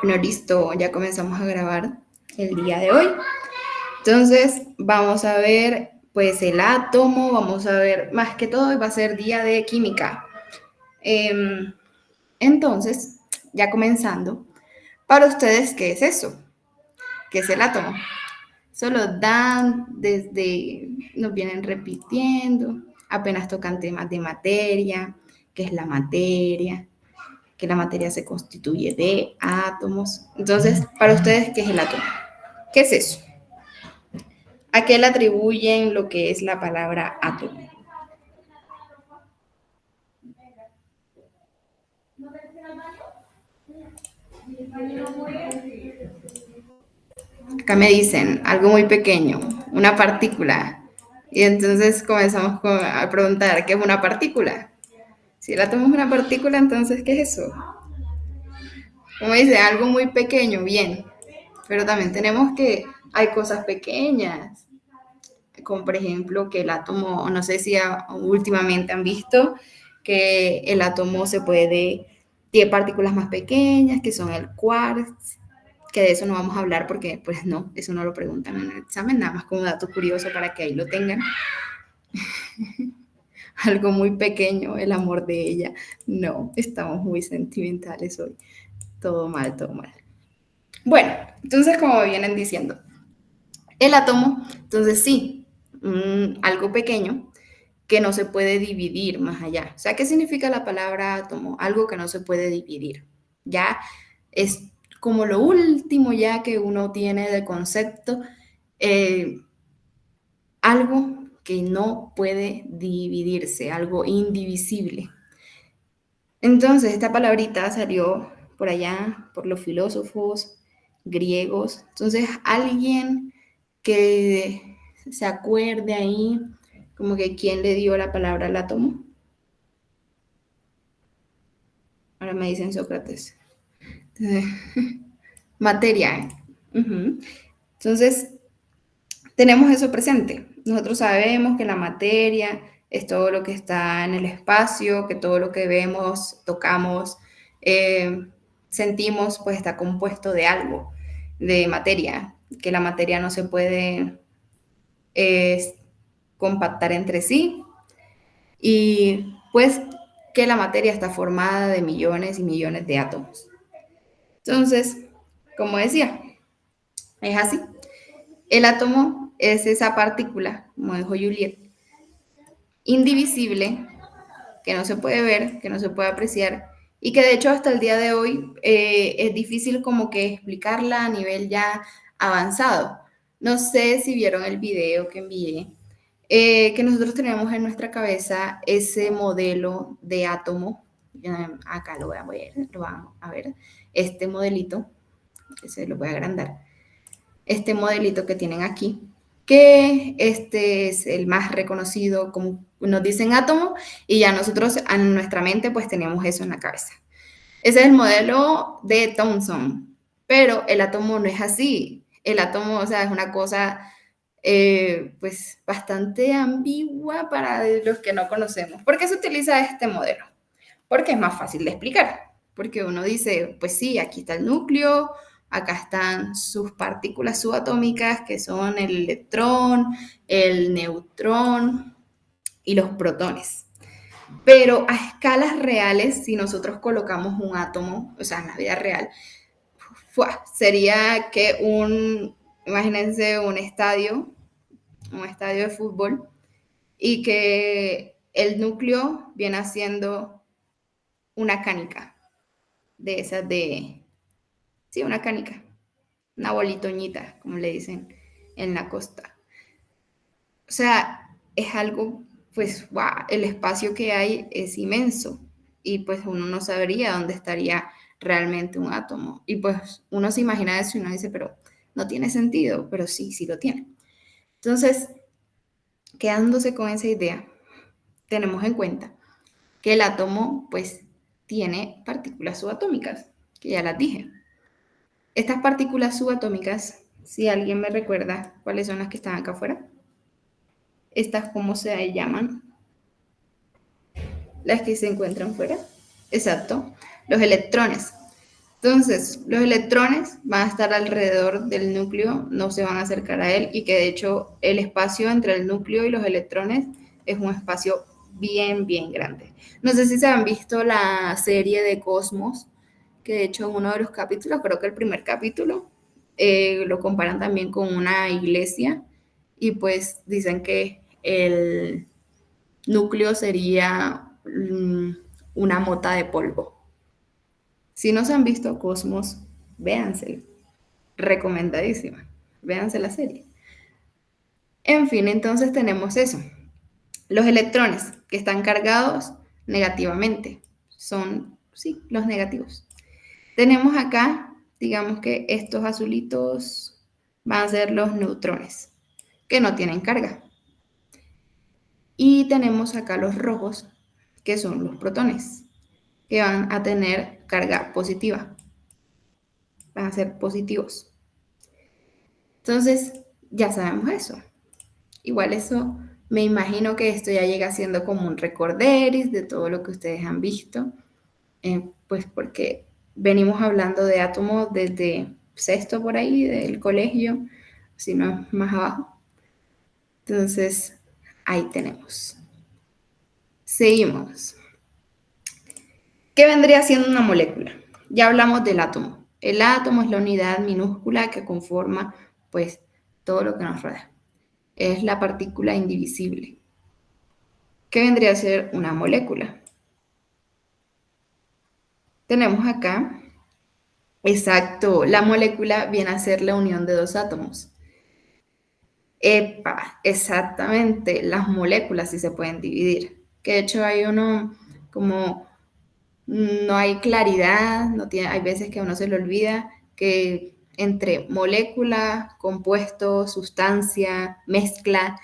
Bueno, listo, ya comenzamos a grabar el día de hoy. Entonces, vamos a ver, pues, el átomo, vamos a ver, más que todo, va a ser día de química. Entonces, ya comenzando, para ustedes, ¿qué es eso? ¿Qué es el átomo? Solo dan desde, nos vienen repitiendo, apenas tocan temas de materia, qué es la materia, que la materia se constituye de átomos. Entonces, para ustedes, ¿qué es el átomo? ¿Qué es eso? ¿A qué le atribuyen lo que es la palabra átomo? Acá me dicen algo muy pequeño, una partícula. Y entonces comenzamos a preguntar, ¿qué es una partícula? Si el átomo es una partícula, entonces, ¿qué es eso? Como dice, algo muy pequeño, bien. Pero también tenemos que hay cosas pequeñas, como por ejemplo que el átomo, no sé si últimamente han visto que el átomo tiene partículas más pequeñas, que son el quarks, que de eso no vamos a hablar porque pues no, eso no lo preguntan en el examen, nada más como dato curioso para que ahí lo tengan. Algo muy pequeño, el amor de ella. No, estamos muy sentimentales hoy. Todo mal, todo mal. Bueno, entonces como vienen diciendo, el átomo, entonces sí, algo pequeño que no se puede dividir más allá. O sea, ¿qué significa la palabra átomo? Algo que no se puede dividir. Ya es como lo último ya que uno tiene de concepto, eh, algo que no puede dividirse, algo indivisible. Entonces, esta palabrita salió por allá, por los filósofos griegos. Entonces, alguien que se acuerde ahí, como que quién le dio la palabra al átomo. Ahora me dicen Sócrates. Entonces, materia. Uh-huh. Entonces, tenemos eso presente. Nosotros sabemos que la materia es todo lo que está en el espacio, que todo lo que vemos, tocamos, eh, sentimos, pues está compuesto de algo, de materia, que la materia no se puede eh, compactar entre sí y pues que la materia está formada de millones y millones de átomos. Entonces, como decía, es así. El átomo es esa partícula, como dijo Juliet, indivisible, que no se puede ver, que no se puede apreciar y que de hecho hasta el día de hoy es difícil como que explicarla a nivel ya avanzado. No sé si vieron el video que envié, que nosotros tenemos en nuestra cabeza ese modelo de átomo. Acá lo van a ver, este modelito, que se lo voy a agrandar, este modelito que tienen aquí, que este es el más reconocido, como nos dicen átomo, y ya nosotros en nuestra mente pues tenemos eso en la cabeza. Ese es el modelo de Thomson, pero el átomo no es así. El átomo, o sea, es una cosa pues bastante ambigua para los que no conocemos. ¿Por qué se utiliza este modelo? Porque es más fácil de explicar. Porque uno dice, pues sí, aquí está el núcleo, acá están sus partículas subatómicas, que son el electrón, el neutrón y los protones. Pero a escalas reales, si nosotros colocamos un átomo, o sea, en la vida real, sería que imagínense un estadio de fútbol, y que el núcleo viene haciendo una canica de esas sí, una canica, una bolitoñita, como le dicen en la costa. O sea, es algo, pues, wow, el espacio que hay es inmenso y pues uno no sabría dónde estaría realmente un átomo. Y pues uno se imagina eso y uno dice, pero no tiene sentido, pero sí, sí lo tiene. Entonces, quedándose con esa idea, tenemos en cuenta que el átomo, pues, tiene partículas subatómicas, que ya las dije. Estas partículas subatómicas, si alguien me recuerda cuáles son las que están acá afuera, estas cómo se llaman, las que se encuentran fuera. Exacto, los electrones. Entonces, los electrones van a estar alrededor del núcleo, no se van a acercar a él y que de hecho el espacio entre el núcleo y los electrones es un espacio bien, bien grande. No sé si se han visto la serie de Cosmos, que de hecho en uno de los capítulos, creo que el primer capítulo, lo comparan también con una iglesia y pues dicen que el núcleo sería una mota de polvo. Si no se han visto Cosmos, véanselo. Recomendadísima. Véanse la serie. En fin, entonces tenemos eso. Los electrones que están cargados negativamente son, sí, los negativos. Tenemos acá, digamos que estos azulitos van a ser los neutrones, que no tienen carga. Y tenemos acá los rojos, que son los protones, que van a tener carga positiva. Van a ser positivos. Entonces, ya sabemos eso. Igual eso, me imagino que esto ya llega siendo como un recorderis de todo lo que ustedes han visto, pues porque venimos hablando de átomos desde sexto por ahí, del colegio, si no más abajo. Entonces, ahí tenemos. Seguimos. ¿Qué vendría siendo una molécula? Ya hablamos del átomo. El átomo es la unidad minúscula que conforma, pues, todo lo que nos rodea. Es la partícula indivisible. ¿Qué vendría a ser una molécula? Tenemos acá, exacto, la molécula viene a ser la unión de dos átomos. Epa, exactamente, las moléculas sí se pueden dividir. Que de hecho hay uno como no hay claridad, no tiene, hay veces que a uno se le olvida que entre molécula, compuesto, sustancia, mezcla,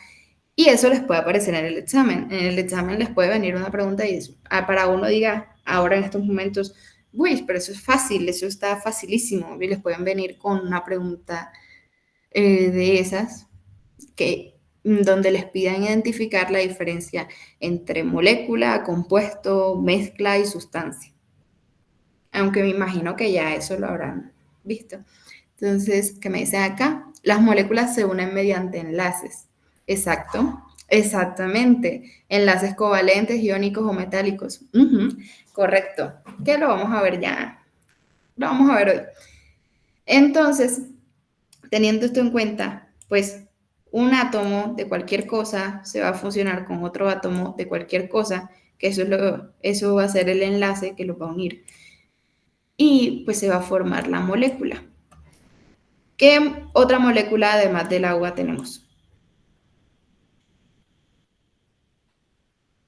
y eso les puede aparecer en el examen. En el examen les puede venir una pregunta y para uno diga ahora en estos momentos, uy, pero eso es fácil, eso está facilísimo. Y les pueden venir con una pregunta de esas que donde les pidan identificar la diferencia entre molécula, compuesto, mezcla y sustancia. Aunque me imagino que ya eso lo habrán visto. Entonces, ¿qué me dicen acá? Las moléculas se unen mediante enlaces. Exacto, exactamente. Enlaces covalentes, iónicos o metálicos. Correcto. Que lo vamos a ver ya. Lo vamos a ver hoy. Entonces, teniendo esto en cuenta, pues un átomo de cualquier cosa se va a fusionar con otro átomo de cualquier cosa, que eso va a ser el enlace que los va a unir. Y pues se va a formar la molécula. ¿Qué otra molécula además del agua tenemos?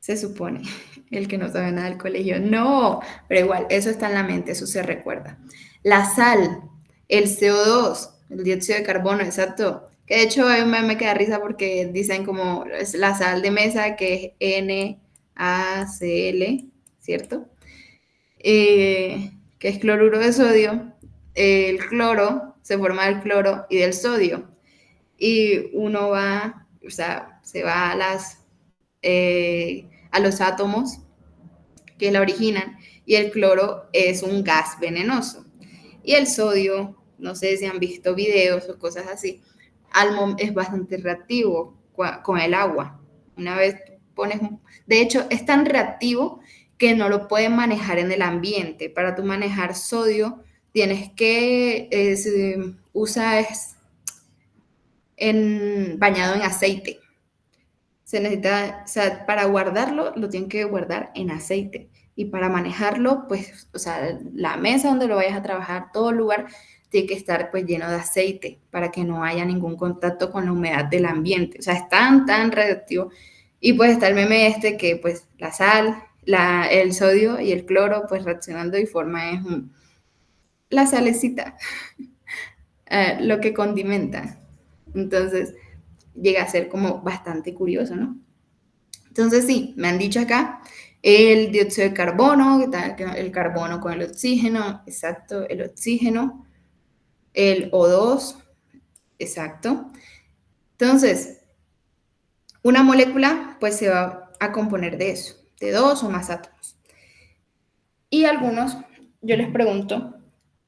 Se supone, el que no sabe nada del colegio. No, pero igual, eso está en la mente, eso se recuerda. La sal, el CO2, el dióxido de carbono, exacto. Que de hecho hay un meme que da risa porque dicen como es la sal de mesa que es NaCl, ¿cierto? Que es cloruro de sodio. El cloro se forma del cloro y del sodio. Y uno va, o sea, se va a los átomos que la originan y el cloro es un gas venenoso. Y el sodio, no sé si han visto videos o cosas así, es bastante reactivo con el agua. Una vez pones, de hecho, es tan reactivo que no lo pueden manejar en el ambiente. Para tú manejar sodio, tienes que usar bañado en aceite. Se necesita, o sea, para guardarlo, lo tienen que guardar en aceite. Y para manejarlo, pues, o sea, la mesa donde lo vayas a trabajar, todo lugar, tiene que estar pues lleno de aceite para que no haya ningún contacto con la humedad del ambiente. O sea, es tan, tan radioactivo. Y pues está el meme este que pues la sal, el sodio y el cloro pues reaccionando y forman la salecita, lo que condimenta. Entonces llega a ser como bastante curioso, ¿no? Entonces sí, me han dicho acá el dióxido de carbono, el carbono con el oxígeno, exacto, el oxígeno, el O2, exacto. Entonces, una molécula pues se va a componer de eso, de dos o más átomos. Y algunos, yo les pregunto,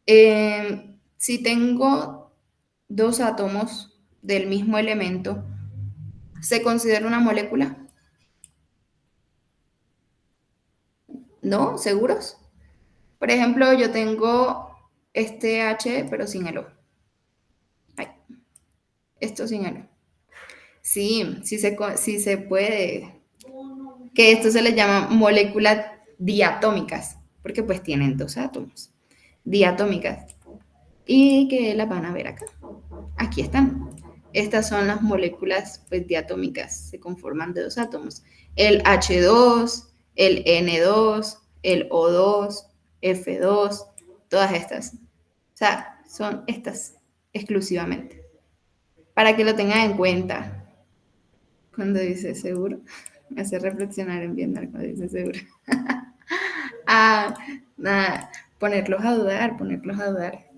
Si tengo dos átomos del mismo elemento, ¿se considera una molécula? ¿No? ¿Seguros? Por ejemplo, yo tengo este H, pero sin el O. Ay, esto sin el O. Sí, sí se puede. Que esto se le llama moléculas diatómicas, porque pues tienen dos átomos. Diatómicas. Y que las van a ver acá. Aquí están. Estas son las moléculas pues, diatómicas, se conforman de dos átomos. El H2, el N2, el O2, F2, todas estas. O sea, son estas exclusivamente. Para que lo tengan en cuenta cuando dice seguro. Me hace reflexionar en Vietnam cuando dice seguro. Ah, nada, ponerlos a dudar, ponerlos a dudar.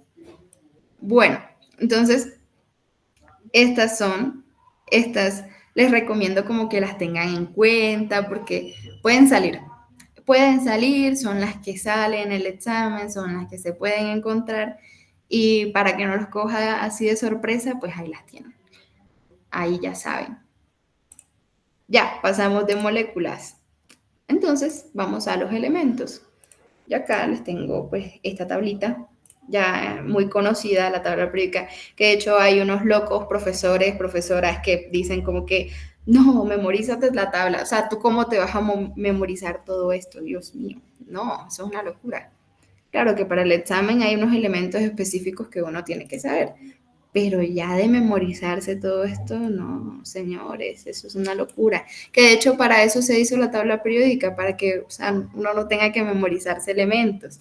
Bueno, entonces estas son, estas les recomiendo como que las tengan en cuenta porque pueden salir, son las que salen en el examen, son las que se pueden encontrar y para que no los coja así de sorpresa, pues ahí las tienen, ahí ya saben. Ya, pasamos de moléculas. Entonces, vamos a los elementos. Y acá les tengo pues esta tablita, ya muy conocida, la tabla periódica, que de hecho hay unos locos profesores, profesoras que dicen como que, no, memorízate la tabla, o sea, ¿tú cómo te vas a memorizar todo esto? Dios mío, no, eso es una locura. Claro que para el examen hay unos elementos específicos que uno tiene que saber, pero ya de memorizarse todo esto, no, señores, eso es una locura. Que de hecho para eso se hizo la tabla periódica, para que o sea, uno no tenga que memorizarse elementos.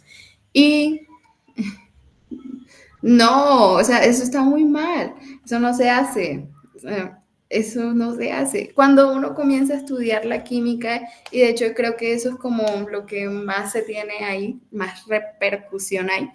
Y no, o sea, eso está muy mal, eso no se hace. O sea, eso no se hace. Cuando uno comienza a estudiar la química, y de hecho creo que eso es como lo que más se tiene ahí, más repercusión hay,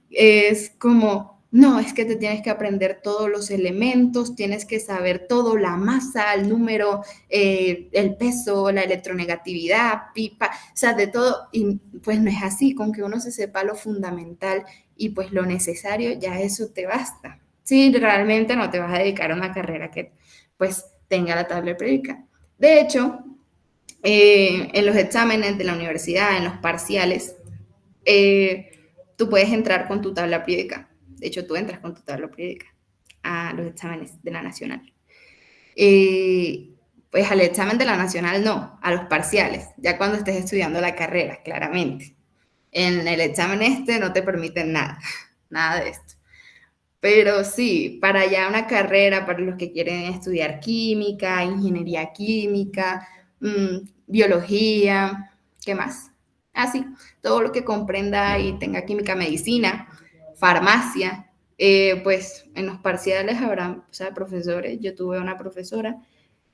es como, no, es que te tienes que aprender todos los elementos, tienes que saber todo, la masa, el número, el peso, la electronegatividad, pipa, o sea, de todo, y pues no es así, con que uno se sepa lo fundamental y pues lo necesario, ya eso te basta. Si realmente no te vas a dedicar a una carrera que pues tenga la tabla periódica. De hecho, en los exámenes de la universidad, en los parciales, tú puedes entrar con tu tabla periódica. De hecho, tú entras con tu tabla periódica a los exámenes de la nacional. Pues al examen de la nacional no, a los parciales, ya cuando estés estudiando la carrera, claramente. En el examen este no te permiten nada, nada de esto. Pero sí, para ya una carrera, para los que quieren estudiar química, ingeniería química, biología, ¿qué más? Así, todo lo que comprenda y tenga química, medicina, farmacia, pues en los parciales habrá, o sea, profesores. Yo tuve una profesora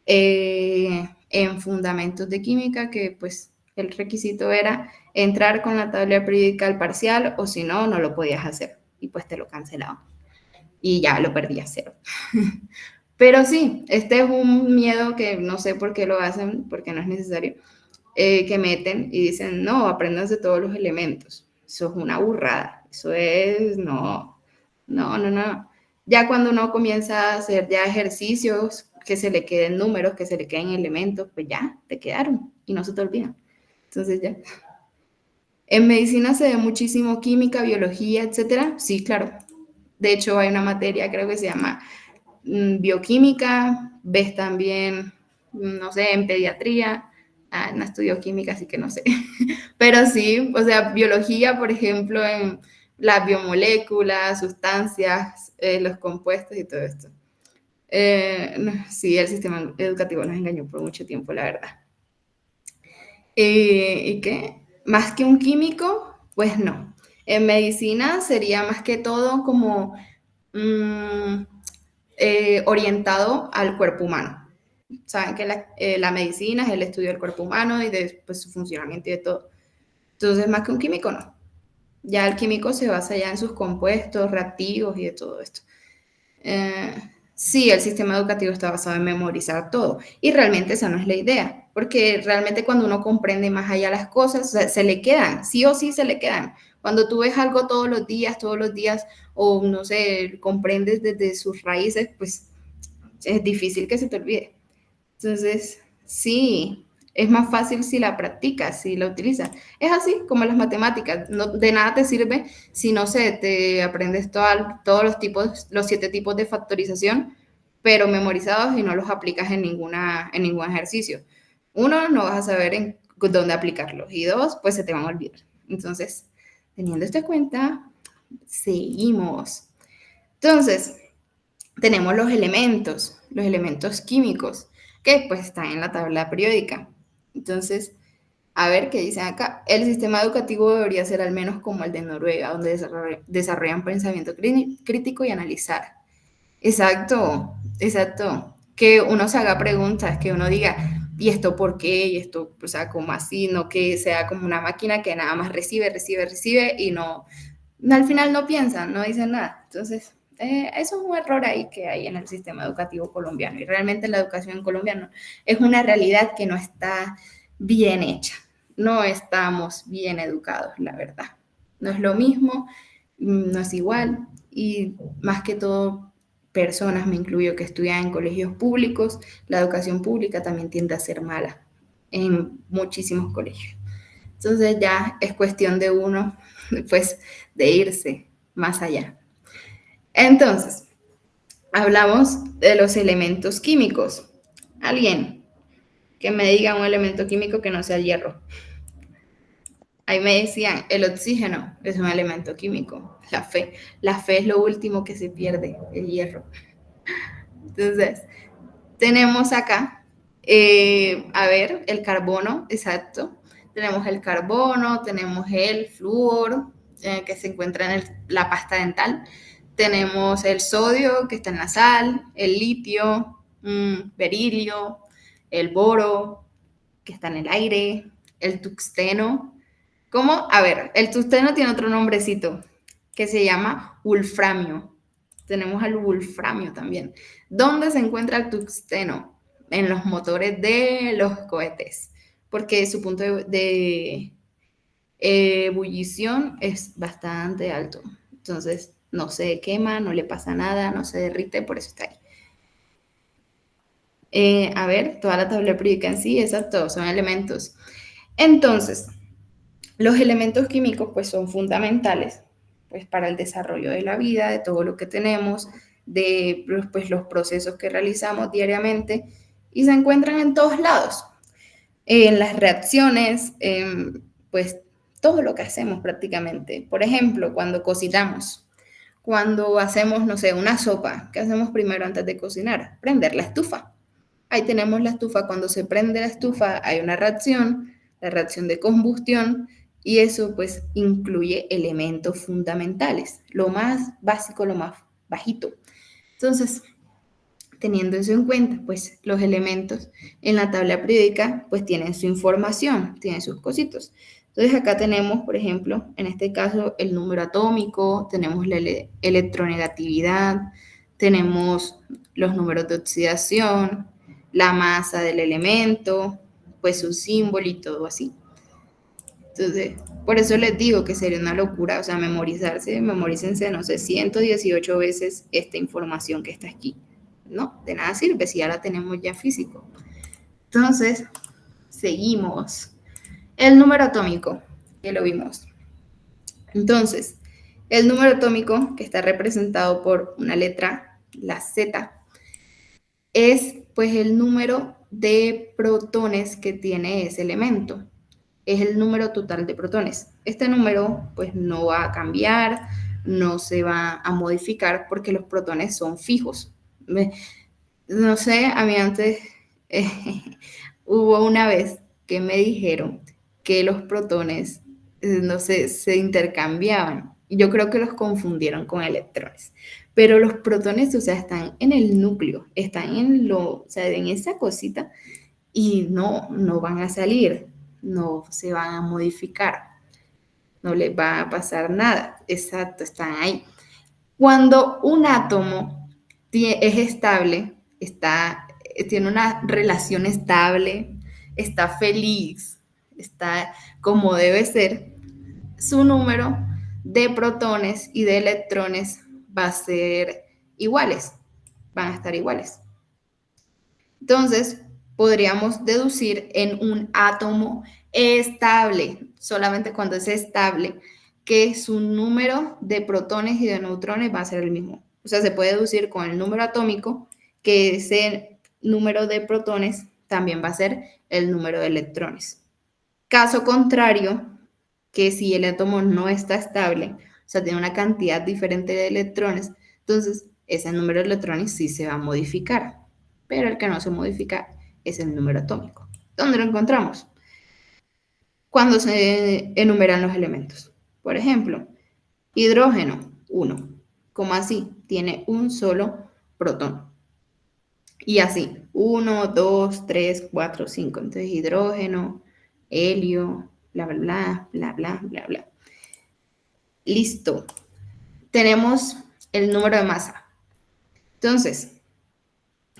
en fundamentos de química que pues el requisito era entrar con la tabla periódica al parcial o si no, no lo podías hacer y pues te lo cancelaban y ya lo perdí a cero. Pero sí, este es un miedo que no sé por qué lo hacen, porque no es necesario, que meten y dicen, no, aprendas de todos los elementos. Eso es una burrada, eso es, no, no, no, no. Ya cuando uno comienza a hacer ya ejercicios, que se le queden números, que se le queden elementos, pues ya, te quedaron y no se te olvidan. Entonces ya. En medicina se ve muchísimo química, biología, etcétera. Sí, claro. De hecho, hay una materia, creo que se llama bioquímica, ves también, no sé, en pediatría. Ah, no estudio química, así que no sé. Pero sí, o sea, biología, por ejemplo, en las biomoléculas, sustancias, los compuestos y todo esto. Sí, el sistema educativo nos engañó por mucho tiempo, la verdad. ¿Y qué? Más que un químico, pues no. En medicina sería más que todo como mm, orientado al cuerpo humano. Saben que la medicina es el estudio del cuerpo humano y de pues, su funcionamiento y de todo. Entonces, más que un químico, no. Ya el químico se basa ya en sus compuestos, reactivos y de todo esto. Eh, Sí, el sistema educativo está basado en memorizar todo y realmente esa no es la idea, porque realmente cuando uno comprende más allá las cosas, o sea, se le quedan, sí o sí se le quedan. Cuando tú ves algo todos los días, o no sé, comprendes desde sus raíces, pues es difícil que se te olvide. Entonces, sí, es más fácil si la practicas, si la utilizas. Es así como las matemáticas, no, de nada te sirve si no sé, te aprendes todos los tipos, los 7 tipos de factorización, pero memorizados y no los aplicas en ningún ejercicio. Uno, no vas a saber en dónde aplicarlos y dos, pues se te van a olvidar. Entonces, teniendo esto en cuenta, seguimos. Entonces, tenemos los elementos químicos, que pues están en la tabla periódica. Entonces, a ver qué dicen acá. El sistema educativo debería ser al menos como el de Noruega, donde desarrollan pensamiento crítico y analizar. Exacto, exacto. Que uno se haga preguntas, que uno diga, ¿y esto por qué? ¿Y esto, o sea, cómo así? No que sea como una máquina que nada más recibe y no, al final no piensan, no dicen nada. Entonces, eso es un error ahí que hay en el sistema educativo colombiano y realmente la educación en Colombia es una realidad que no está bien hecha. No estamos bien educados, la verdad. No es lo mismo, no es igual y más que todo personas, me incluyo, que estudian en colegios públicos, la educación pública también tiende a ser mala en muchísimos colegios. Entonces ya es cuestión de uno, pues, de irse más allá. Entonces, hablamos de los elementos químicos. Alguien que me diga un elemento químico que no sea el hierro. Ahí me decían, el oxígeno es un elemento químico. La fe es lo último que se pierde, el hierro. Entonces, tenemos acá, a ver, el carbono, exacto. Tenemos el carbono, tenemos el flúor, que se encuentra en la pasta dental. Tenemos el sodio, que está en la sal, el litio, berilio, el boro, que está en el aire, el tuxteno. ¿Cómo? A ver, el tungsteno tiene otro nombrecito que se llama wolframio. Tenemos al wolframio también. ¿Dónde se encuentra el tungsteno? En los motores de los cohetes, porque su punto de ebullición es bastante alto. Entonces, no se quema, no le pasa nada, no se derrite, por eso está ahí. A ver, toda la tabla periódica en sí, exacto, son elementos. Entonces, los elementos químicos pues son fundamentales pues para el desarrollo de la vida, de todo lo que tenemos, de pues, los procesos que realizamos diariamente y se encuentran en todos lados, en las reacciones, en pues todo lo que hacemos prácticamente. Por ejemplo, cuando cocinamos, cuando hacemos, no sé, una sopa, ¿qué hacemos primero antes de cocinar? Prender la estufa. Ahí tenemos la estufa, cuando se prende la estufa hay una reacción, la reacción de combustión, y eso pues incluye elementos fundamentales, lo más básico, lo más bajito. Entonces, teniendo eso en cuenta, pues los elementos en la tabla periódica pues tienen su información, tienen sus cositos. Entonces acá tenemos, por ejemplo, en este caso el número atómico, tenemos la electronegatividad, tenemos los números de oxidación, la masa del elemento, pues su símbolo y todo así. Entonces, por eso les digo que sería una locura, o sea, memorícense, no sé, 118 veces esta información que está aquí. No, de nada sirve si ya la tenemos ya físico. Entonces, seguimos. El número atómico, que lo vimos. Entonces, el número atómico, que está representado por una letra, la Z, es pues el número de protones que tiene ese elemento. Es el número total de protones. Este número pues no va a cambiar, no se va a modificar porque los protones son fijos. No sé, a mí antes eh, hubo una vez que me dijeron que los protones, no sé, se intercambiaban. Y yo creo que los confundieron con electrones. Pero los protones, o sea, están en el núcleo, están o sea, en esa cosita y no van a salir, no se van a modificar, no les va a pasar nada. Exacto, están ahí. Cuando un átomo Es estable, tiene una relación estable, está feliz, está como debe ser, su número de protones y de electrones va a ser iguales, van a estar iguales. Entonces, podríamos deducir en un átomo estable, solamente cuando es estable, que su número de protones y de neutrones va a ser el mismo. O sea, se puede deducir con el número atómico que ese número de protones también va a ser el número de electrones. Caso contrario, que si el átomo no está estable, o sea, tiene una cantidad diferente de electrones, entonces ese número de electrones sí se va a modificar, pero el que no se modifica es el número atómico. ¿Dónde lo encontramos? Cuando se enumeran los elementos. Por ejemplo, hidrógeno, 1. ¿Cómo así? Tiene un solo protón. Y así, 1, 2, 3, 4, 5. Entonces, hidrógeno, helio, bla, bla, bla, bla, bla, bla, bla. Listo. Tenemos el número de masa. Entonces,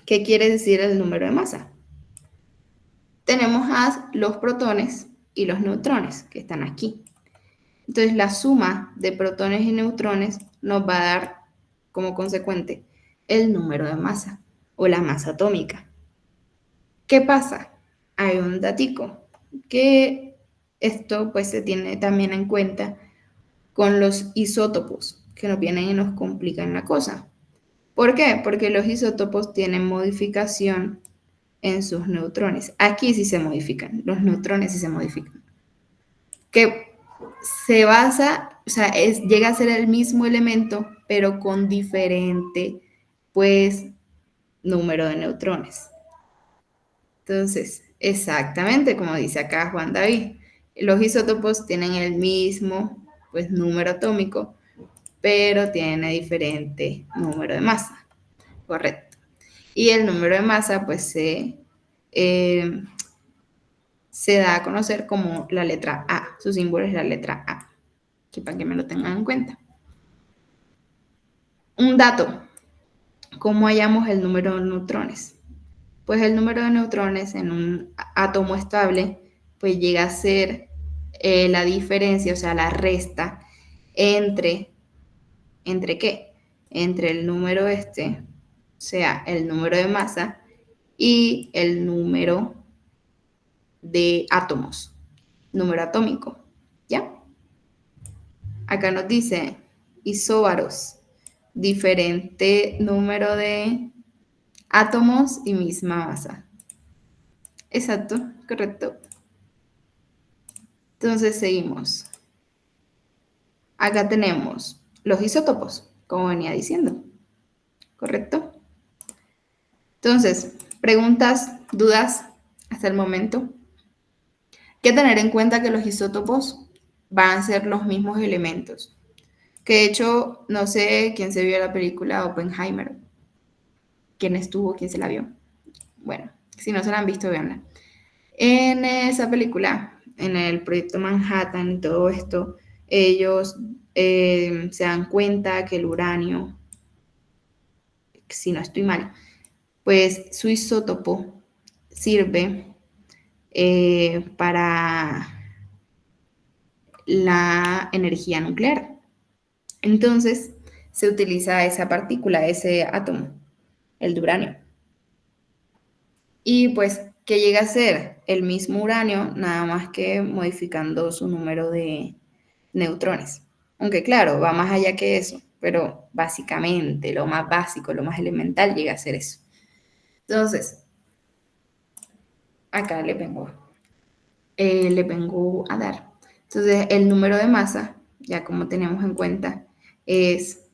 ¿qué quiere decir el número de masa? Tenemos a los protones y los neutrones que están aquí. Entonces, la suma de protones y neutrones nos va a dar como consecuente el número de masa o la masa atómica. ¿Qué pasa? Hay un datico que esto pues se tiene también en cuenta con los isótopos que nos vienen y nos complican la cosa. ¿Por qué? Porque los isótopos tienen modificación en sus neutrones. Aquí sí se modifican, los neutrones sí se modifican. Que se basa, o sea, llega a ser el mismo elemento, pero con diferente, pues, número de neutrones. Entonces, exactamente como dice acá Juan David, los isótopos tienen el mismo, pues, número atómico, pero tienen diferente número de masa. Correcto. Y el número de masa, pues, eh, se da a conocer como la letra A. Su símbolo es la letra A, que para que me lo tengan en cuenta. Un dato, ¿cómo hallamos el número de neutrones? Pues el número de neutrones en un átomo estable, pues llega a ser la diferencia, o sea, la resta ¿entre qué? Entre el número o sea, el número de masa y el número de átomos, número atómico, ¿ya? Acá nos dice isóbaros, diferente número de átomos y misma masa. Exacto, correcto. Entonces seguimos. Acá tenemos los isótopos, como venía diciendo, ¿correcto? Entonces, preguntas, dudas hasta el momento. Hay que tener en cuenta que los isótopos van a ser los mismos elementos. Que de hecho, no sé quién se vio la película Oppenheimer, quién estuvo, quién se la vio. Bueno, si no se la han visto, veanla. En esa película, en el proyecto Manhattan y todo esto, ellos se dan cuenta que el uranio, si no estoy mal, pues su isótopo sirve para la energía nuclear. Entonces, se utiliza esa partícula, ese átomo, el de uranio. Y pues que llega a ser el mismo uranio, nada más que modificando su número de neutrones. Aunque claro, va más allá que eso, pero básicamente lo más básico, lo más elemental llega a ser eso. Entonces, acá le vengo a dar. Entonces, el número de masa, ya como tenemos en cuenta, es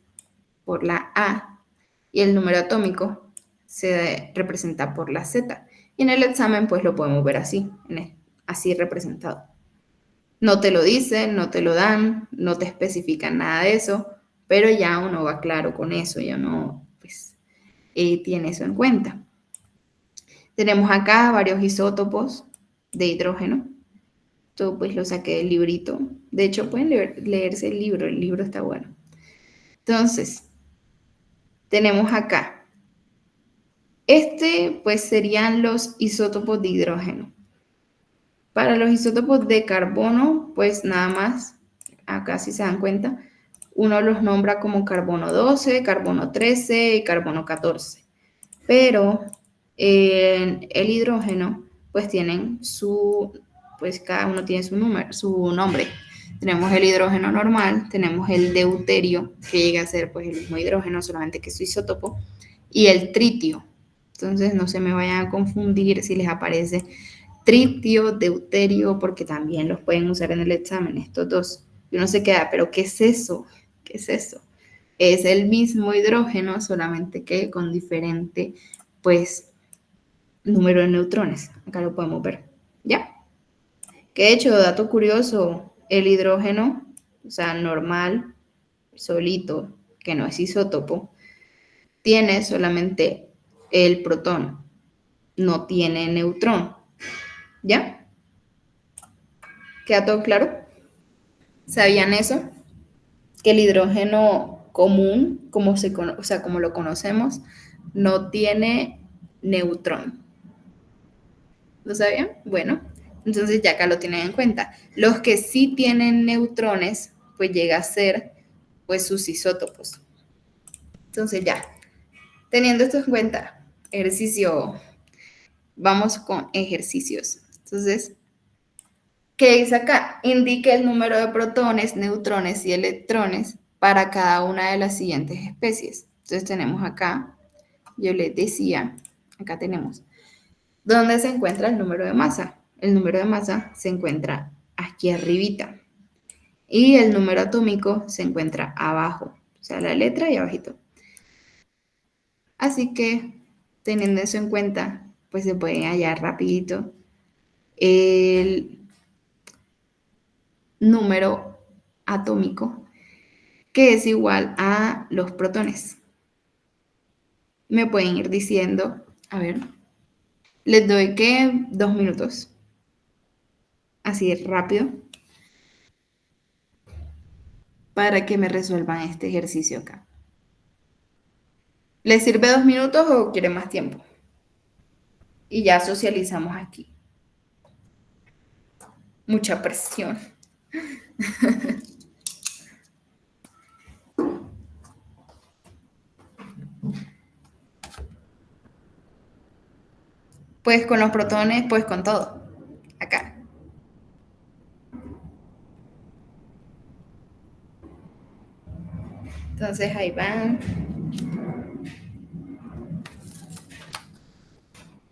por la A y el número atómico se representa por la Z. Y en el examen, pues lo podemos ver así, así representado. No te lo dicen, no te lo dan, no te especifican nada de eso, pero ya uno va claro con eso, ya uno pues, tiene eso en cuenta. Tenemos acá varios isótopos de hidrógeno. Todo pues lo saqué del librito. De hecho, pueden leerse el libro está bueno. Entonces, tenemos acá Pues serían los isótopos de hidrógeno. Para los isótopos de carbono, pues nada más, acá si se dan cuenta, uno los nombra como carbono 12, carbono 13 y carbono 14. Pero el hidrógeno, pues pues cada uno tiene su nombre. Tenemos el hidrógeno normal, tenemos el deuterio, que llega a ser pues el mismo hidrógeno, solamente que es su isótopo, y el tritio. Entonces no se me vayan a confundir si les aparece tritio, deuterio, porque también los pueden usar en el examen, estos dos. Y uno se queda, pero ¿qué es eso? ¿Qué es eso? Es el mismo hidrógeno, solamente que con diferente, pues, número de neutrones. Acá lo podemos ver. ¿Ya? Que de hecho, dato curioso, el hidrógeno, o sea, normal, solito, que no es isótopo, tiene solamente el protón, no tiene neutrón. ¿Ya? ¿Queda todo claro? ¿Sabían eso? Que el hidrógeno común, o sea, como lo conocemos, no tiene neutrón. ¿Lo sabían? Bueno, entonces ya acá lo tienen en cuenta. Los que sí tienen neutrones, pues llega a ser pues sus isótopos. Entonces ya, teniendo esto en cuenta, vamos con ejercicios. Entonces, ¿qué dice acá? Indique el número de protones, neutrones y electrones para cada una de las siguientes especies. Entonces tenemos acá, yo les decía, acá tenemos, ¿dónde se encuentra el número de masa? El número de masa se encuentra aquí arribita y el número atómico se encuentra abajo, o sea, la letra y abajito. Así que, teniendo eso en cuenta, pues se puede hallar rapidito el número atómico que es igual a los protones. Me pueden ir diciendo, a ver, les doy que 2 minutos, así rápido, para que me resuelvan este ejercicio acá. ¿Les sirve 2 minutos o quieren más tiempo? Y ya socializamos aquí. Mucha presión. Pues con los protones, pues con todo. Acá. Entonces ahí van.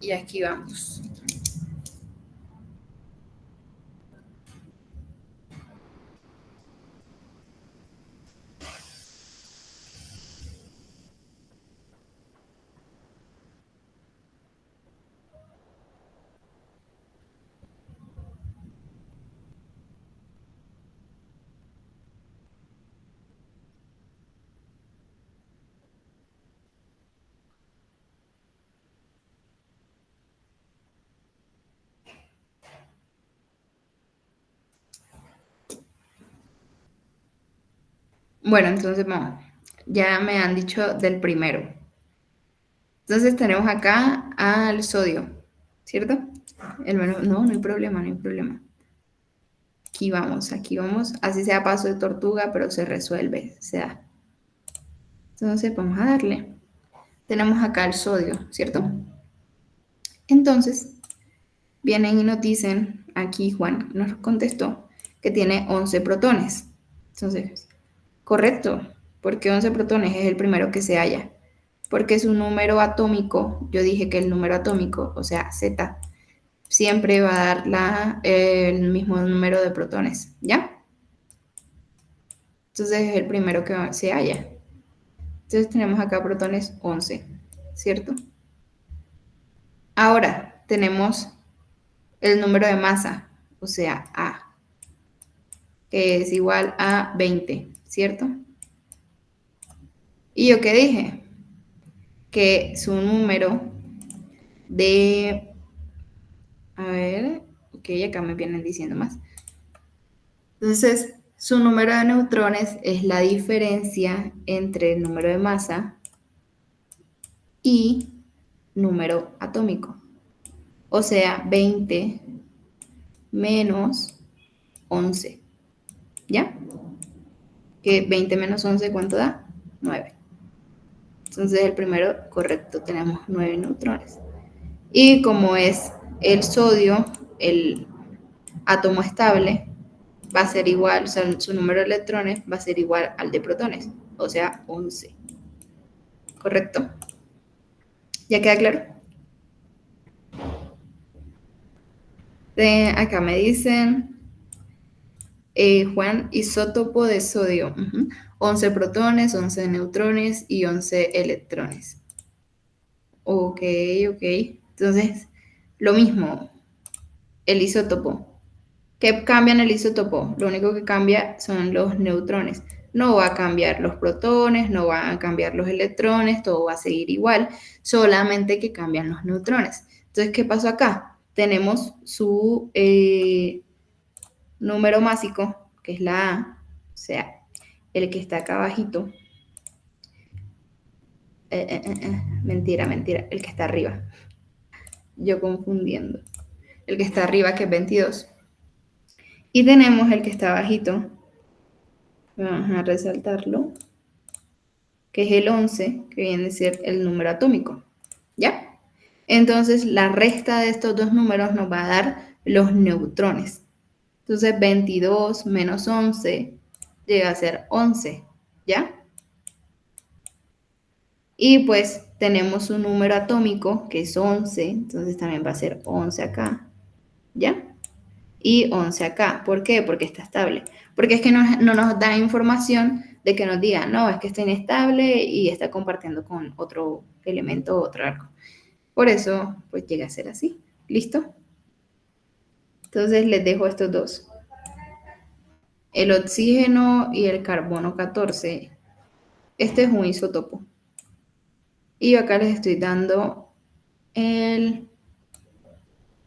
Y aquí vamos. Bueno, entonces vamos. Ya me han dicho del primero. Entonces tenemos acá al sodio, ¿cierto? No, no hay problema, no hay problema. Aquí vamos, aquí vamos. Así sea paso de tortuga, pero se resuelve, se da. Entonces vamos a darle. Tenemos acá el sodio, ¿cierto? Entonces, vienen y nos dicen, aquí Juan nos contestó, que tiene 11 protones. Entonces, correcto, porque 11 protones es el primero que se halla. Porque su número atómico, yo dije que el número atómico, o sea, Z, siempre va a dar el mismo número de protones, ¿ya? Entonces es el primero que se halla. Entonces tenemos acá protones 11, ¿cierto? Ahora tenemos el número de masa, o sea, A, que es igual a 20, ¿cierto? ¿Y yo qué dije? Que su número de... A ver, ok, acá me vienen diciendo más. Entonces, su número de neutrones es la diferencia entre el número de masa y número atómico. O sea, 20 menos 11. ¿Ya? Que 20 menos 11, ¿cuánto da? 9. Entonces el primero, correcto, tenemos 9 neutrones. Y como es el sodio, el átomo estable, va a ser igual, o sea, su número de electrones va a ser igual al de protones, o sea, 11. ¿Correcto? ¿Ya queda claro? Acá me dicen, Juan, isótopo de sodio. 11 protones, 11 neutrones y 11 electrones. Ok, ok. Entonces, lo mismo, el isótopo. ¿Qué cambia en el isótopo? Lo único que cambia son los neutrones. No va a cambiar los protones, no van a cambiar los electrones, todo va a seguir igual, solamente que cambian los neutrones. Entonces, ¿qué pasó acá? Tenemos su número másico, que es la A, o sea, el que está acá abajito. Mentira, mentira, el que está arriba. Yo confundiendo. El que está arriba, que es 22. Y tenemos el que está abajito. Vamos a resaltarlo, que es el 11, que viene a ser el número atómico. ¿Ya? Entonces, la resta de estos dos números nos va a dar los neutrones. Entonces, 22 menos 11 llega a ser 11. ¿Ya? Y pues tenemos un número atómico que es 11, entonces también va a ser 11 acá. ¿Ya? Y 11 acá. ¿Por qué? Porque está estable. Porque es que no nos da información de que nos diga, no, es que está inestable y está compartiendo con otro elemento, otro arco. Por eso, pues llega a ser así. ¿Listo? Entonces les dejo estos dos. El oxígeno y el carbono 14. Este es un isótopo. Y acá les estoy dando el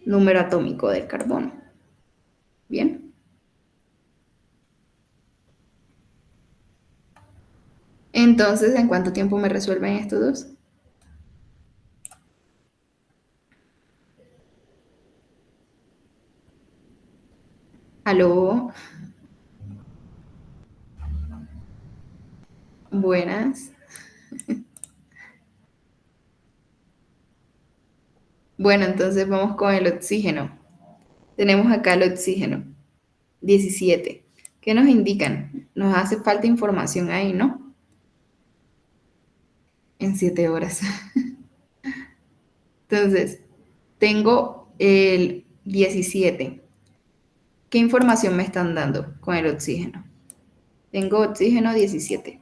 número atómico del carbono. ¿Bien? Entonces, ¿en cuánto tiempo me resuelven estos dos? ¿Aló? Buenas. Bueno, entonces vamos con el oxígeno. Tenemos acá el oxígeno, 17. ¿Qué nos indican? Nos hace falta información ahí, ¿no? En 7 horas. Entonces, tengo el 17. ¿Qué información me están dando con el oxígeno? Tengo oxígeno 17.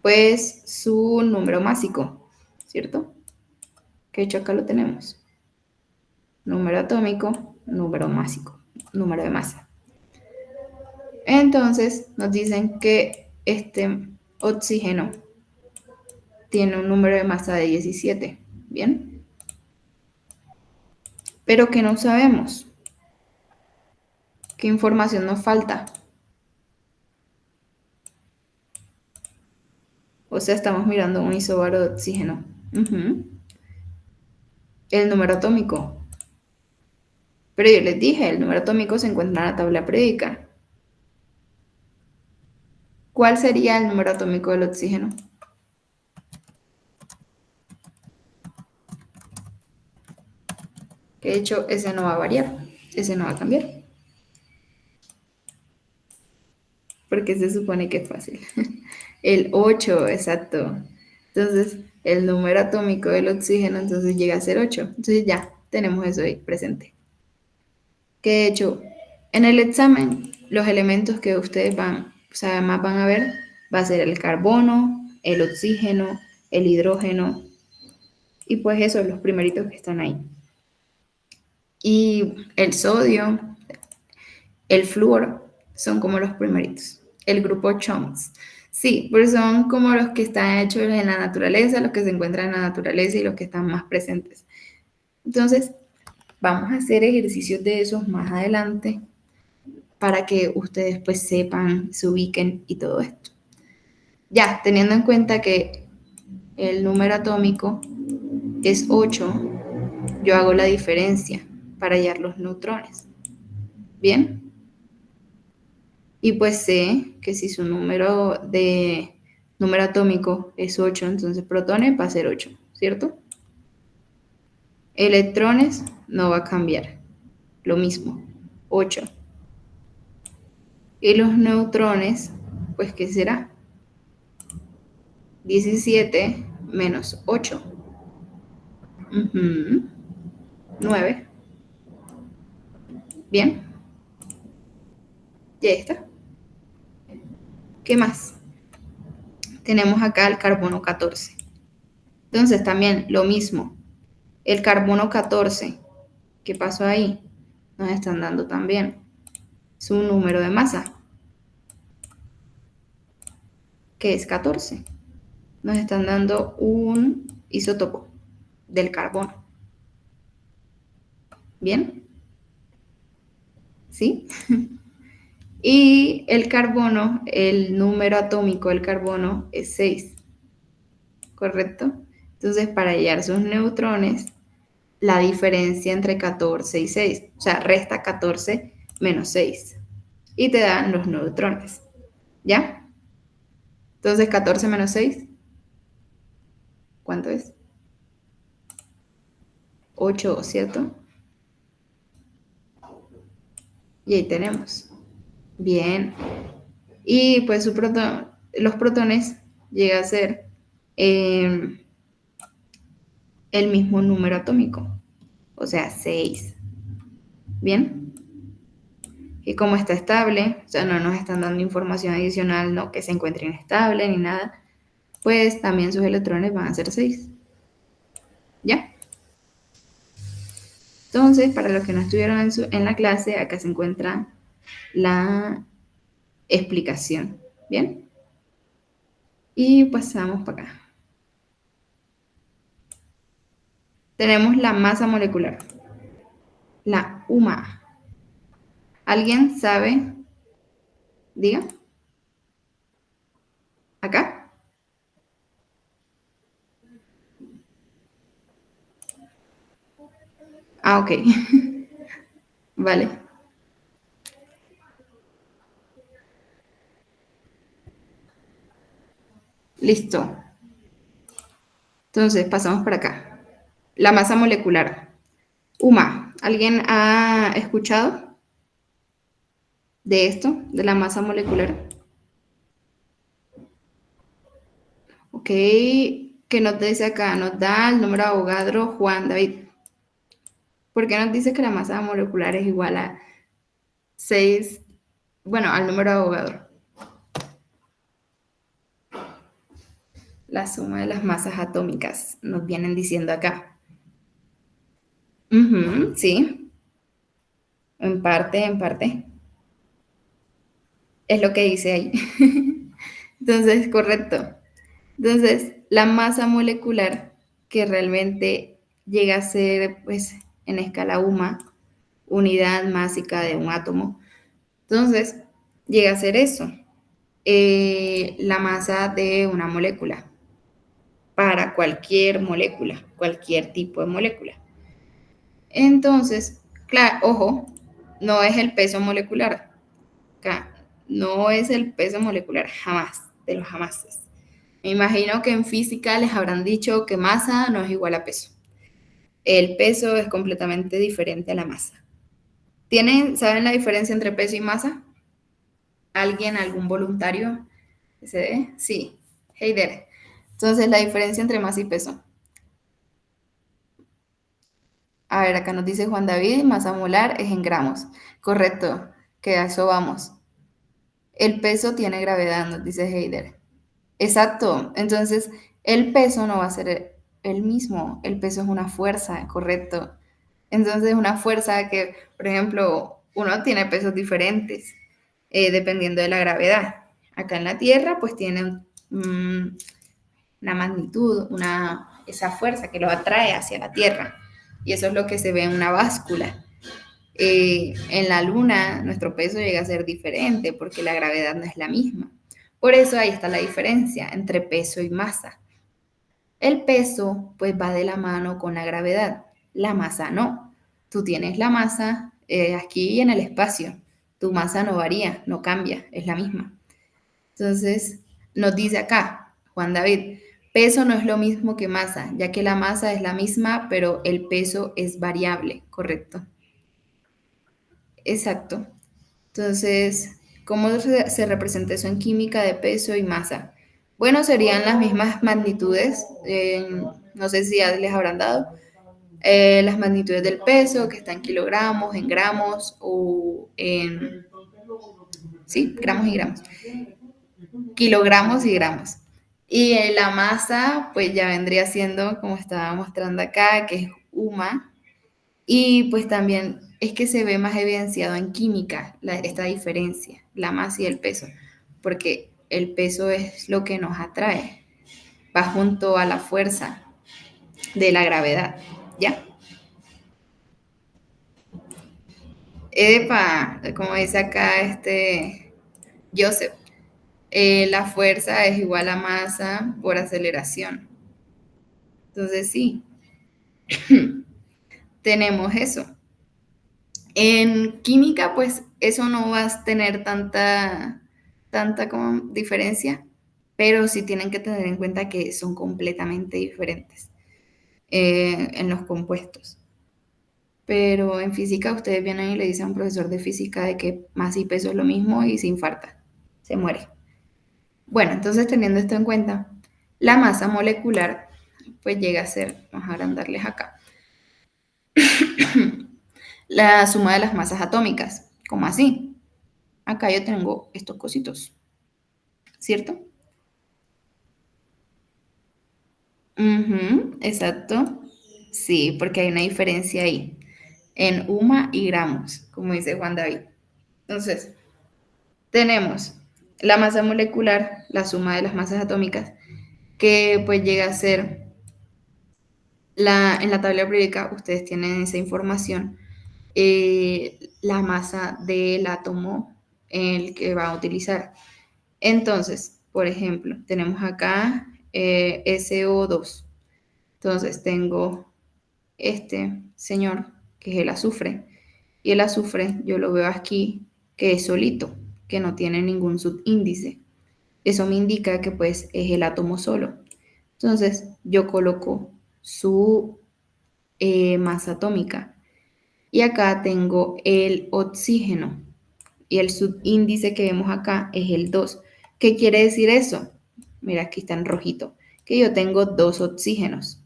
Pues su número másico, ¿cierto? Que de hecho acá lo tenemos. Número atómico, número másico, número de masa. Entonces nos dicen que este oxígeno tiene un número de masa de 17. Bien, pero que no sabemos. ¿Qué información nos falta? O sea, estamos mirando un isóbaro de oxígeno. El número atómico. Pero yo les dije, el número atómico se encuentra en la tabla periódica. ¿Cuál sería el número atómico del oxígeno? Que de hecho ese no va a variar, ese no va a cambiar, porque se supone que es fácil. El 8, exacto. Entonces, el número atómico del oxígeno entonces llega a ser 8. Entonces ya tenemos eso ahí presente. Que de hecho, en el examen, los elementos que ustedes van, o sea, más van a ver, va a ser el carbono, el oxígeno, el hidrógeno, y pues eso, los primeritos que están ahí. Y el sodio, el flúor, son como los primeritos. El grupo chunks. Sí, porque son como los que están hechos en la naturaleza, los que se encuentran en la naturaleza y los que están más presentes. Entonces, vamos a hacer ejercicios de esos más adelante para que ustedes pues sepan, se ubiquen y todo esto. Ya, teniendo en cuenta que el número atómico es 8, yo hago la diferencia para hallar los neutrones. ¿Bien? Y pues sé que si su número atómico es 8, entonces protones va a ser 8, ¿cierto? Electrones no va a cambiar, lo mismo, 8. Y los neutrones, pues ¿qué será? 17 menos 8. 9. Bien, ya está. ¿Qué más? Tenemos acá el carbono 14. Entonces también lo mismo. El carbono 14, ¿qué pasó ahí? Nos están dando también su número de masa, que es 14. Nos están dando un isótopo del carbono. ¿Bien? ¿Sí? Y el carbono, el número atómico del carbono es 6, ¿correcto? Entonces, para hallar sus neutrones, la diferencia entre 14 y 6, o sea, resta 14 menos 6 y te dan los neutrones, ¿ya? Entonces, 14 menos 6, ¿cuánto es? 8, ¿cierto? Y ahí tenemos. Bien. Y pues los protones llega a ser eh, el mismo número atómico, o sea, 6. Bien. Y como está estable, o sea, no nos están dando información adicional, no que se encuentre inestable ni nada, pues también sus electrones van a ser 6. ¿Ya? Entonces, para los que no estuvieron en la clase, acá se encuentra la explicación. ¿Bien? Y pasamos para acá. Tenemos la masa molecular, la UMA. ¿Alguien sabe? Diga. ¿Acá? Ah, ok. Vale. Listo. Entonces, pasamos para acá. La masa molecular. UMA. ¿Alguien ha escuchado de esto, de la masa molecular? Ok. ¿Qué nos dice acá? Nos da el número de Avogadro Juan David. ¿Por qué nos dice que la masa molecular es igual a 6, bueno, al número de Avogadro? La suma de las masas atómicas, nos vienen diciendo acá. Sí, en parte, en parte. Es lo que dice ahí. Entonces, correcto. Entonces, la masa molecular que realmente llega a ser, pues, en escala UMA, unidad másica de un átomo. Entonces, llega a ser eso, la masa de una molécula, para cualquier tipo de molécula. Entonces, claro, ojo, no es el peso molecular, acá, no es el peso molecular, jamás, de los jamases. Me imagino que en física les habrán dicho que masa no es igual a peso. El peso es completamente diferente a la masa. ¿Saben la diferencia entre peso y masa? ¿Alguien, algún voluntario? ¿Se ve? Sí. Heider. Entonces, la diferencia entre masa y peso. A ver, acá nos dice Juan David, masa molar es en gramos. Correcto, que a eso vamos. El peso tiene gravedad, nos dice Heider. Exacto, entonces el peso no va a ser el mismo, el peso es una fuerza, correcto. Entonces una fuerza que, por ejemplo, uno tiene pesos diferentes dependiendo de la gravedad. Acá en la Tierra pues tiene una magnitud, esa fuerza que lo atrae hacia la Tierra. Y eso es lo que se ve en una báscula. En la Luna nuestro peso llega a ser diferente porque la gravedad no es la misma. Por eso ahí está la diferencia entre peso y masa. El peso pues va de la mano con la gravedad, la masa no. Tú tienes la masa aquí en el espacio, tu masa no varía, no cambia, es la misma. Entonces, nos dice acá, Juan David, peso no es lo mismo que masa, ya que la masa es la misma, pero el peso es variable, ¿correcto? Exacto. Entonces, ¿cómo se representa eso en química de peso y masa? Bueno, serían las mismas magnitudes, no sé si ya les habrán dado, las magnitudes del peso, que está en kilogramos, en gramos o en, sí, gramos y gramos, kilogramos y gramos. Y la masa, pues ya vendría siendo, como estaba mostrando acá, que es UMA. Y pues también es que se ve más evidenciado en química esta diferencia, la masa y el peso, porque el peso es lo que nos atrae, va junto a la fuerza de la gravedad, ¿ya? Epa, como dice acá este Joseph, la fuerza es igual a masa por aceleración. Entonces sí, tenemos eso. En química, pues eso no va a tener tanta como diferencia, pero sí tienen que tener en cuenta que son completamente diferentes en los compuestos. Pero en física ustedes vienen y le dicen a un profesor de física de que masa y peso es lo mismo y se infarta, se muere. Bueno, entonces teniendo esto en cuenta, la masa molecular pues llega a ser, vamos a agrandarles acá, la suma de las masas atómicas. ¿Cómo así? Acá yo tengo estos cositos, ¿cierto? Ujú, exacto. Sí, porque hay una diferencia ahí en UMA y gramos, como dice Juan David. Entonces, tenemos la masa molecular, la suma de las masas atómicas, que pues llega a ser en la tabla periódica, ustedes tienen esa información, la masa del átomo el que va a utilizar. Entonces, por ejemplo, tenemos acá SO2. Entonces tengo este señor, que es el azufre, y el azufre yo lo veo aquí que es solito, que no tiene ningún subíndice. Eso me indica que pues es el átomo solo. Entonces yo coloco su masa atómica y acá tengo el oxígeno y el subíndice que vemos acá es el 2. ¿Qué quiere decir eso? Mira, aquí está en rojito, que yo tengo dos oxígenos.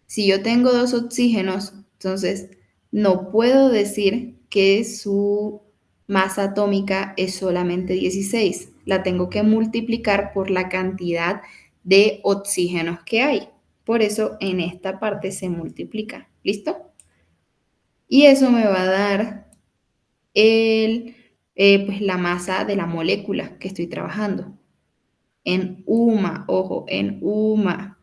Si yo tengo dos oxígenos, entonces no puedo decir que su masa atómica es solamente 16. La tengo que multiplicar por la cantidad de oxígenos que hay. Por eso en esta parte se multiplica. ¿Listo? Y eso me va a dar pues la masa de la molécula que estoy trabajando. En UMA, ojo, en UMA.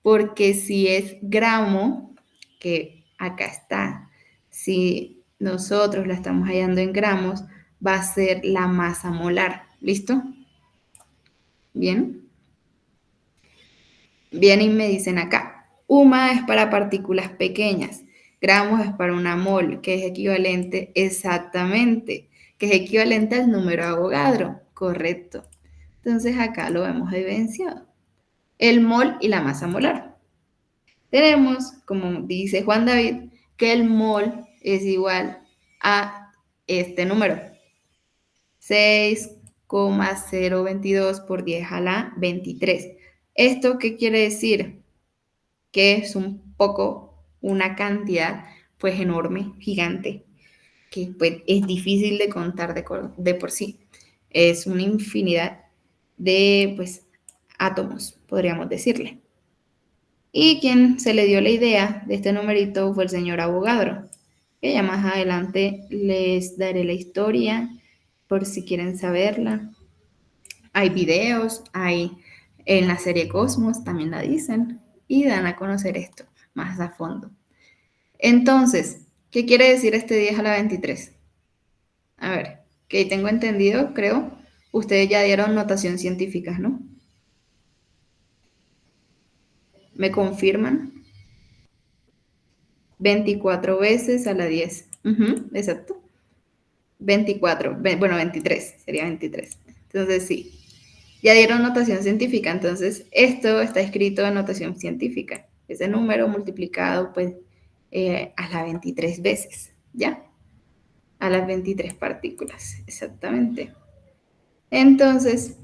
Porque si es gramo, que acá está, si nosotros la estamos hallando en gramos, va a ser la masa molar. ¿Listo? Bien. Bien, y me dicen acá, UMA es para partículas pequeñas, gramos es para una mol, que es equivalente exactamente, que es equivalente al número de Avogadro. Correcto. Entonces acá lo hemos evidenciado. El mol y la masa molar. Tenemos, como dice Juan David, que el mol es igual a este número, 6,022 por 10 a la 23. ¿Esto qué quiere decir? Que es un poco, una cantidad pues enorme, gigante, que pues es difícil de contar de por sí. Es una infinidad de pues átomos, podríamos decirle. Y quien se le dio la idea de este numerito fue el señor Avogadro, que ya más adelante les daré la historia por si quieren saberla. Hay videos, hay en la serie Cosmos, también la dicen, y dan a conocer esto más a fondo. Entonces, ¿qué quiere decir este 10 a la 23? A ver, que tengo entendido, creo, ustedes ya dieron notación científica, ¿no? ¿Me confirman? 24 veces a la 10. Ujú, exacto. 24, bueno, 23, sería 23. Entonces sí, ya dieron notación científica, entonces esto está escrito en notación científica. Ese número multiplicado pues a las 23 veces, ¿ya? A las 23 partículas, exactamente. Entonces,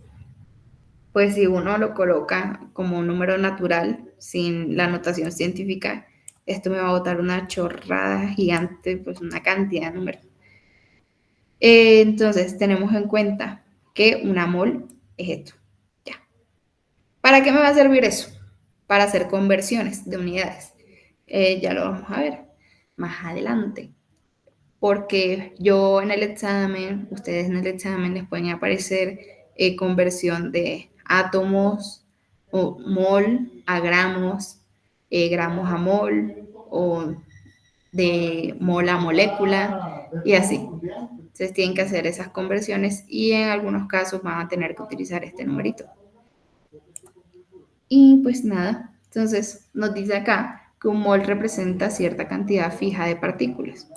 pues si uno lo coloca como un número natural, sin la notación científica, esto me va a botar una chorrada gigante, pues una cantidad de números. Entonces, tenemos en cuenta que una mol es esto. Ya. ¿Para qué me va a servir eso? Para hacer conversiones de unidades. Ya lo vamos a ver más adelante. Porque yo en el examen, ustedes en el examen les pueden aparecer conversión de átomos o mol a gramos, gramos a mol o de mol a molécula y así. Entonces tienen que hacer esas conversiones y en algunos casos van a tener que utilizar este numerito. Y pues nada, entonces nos dice acá que un mol representa cierta cantidad fija de partículas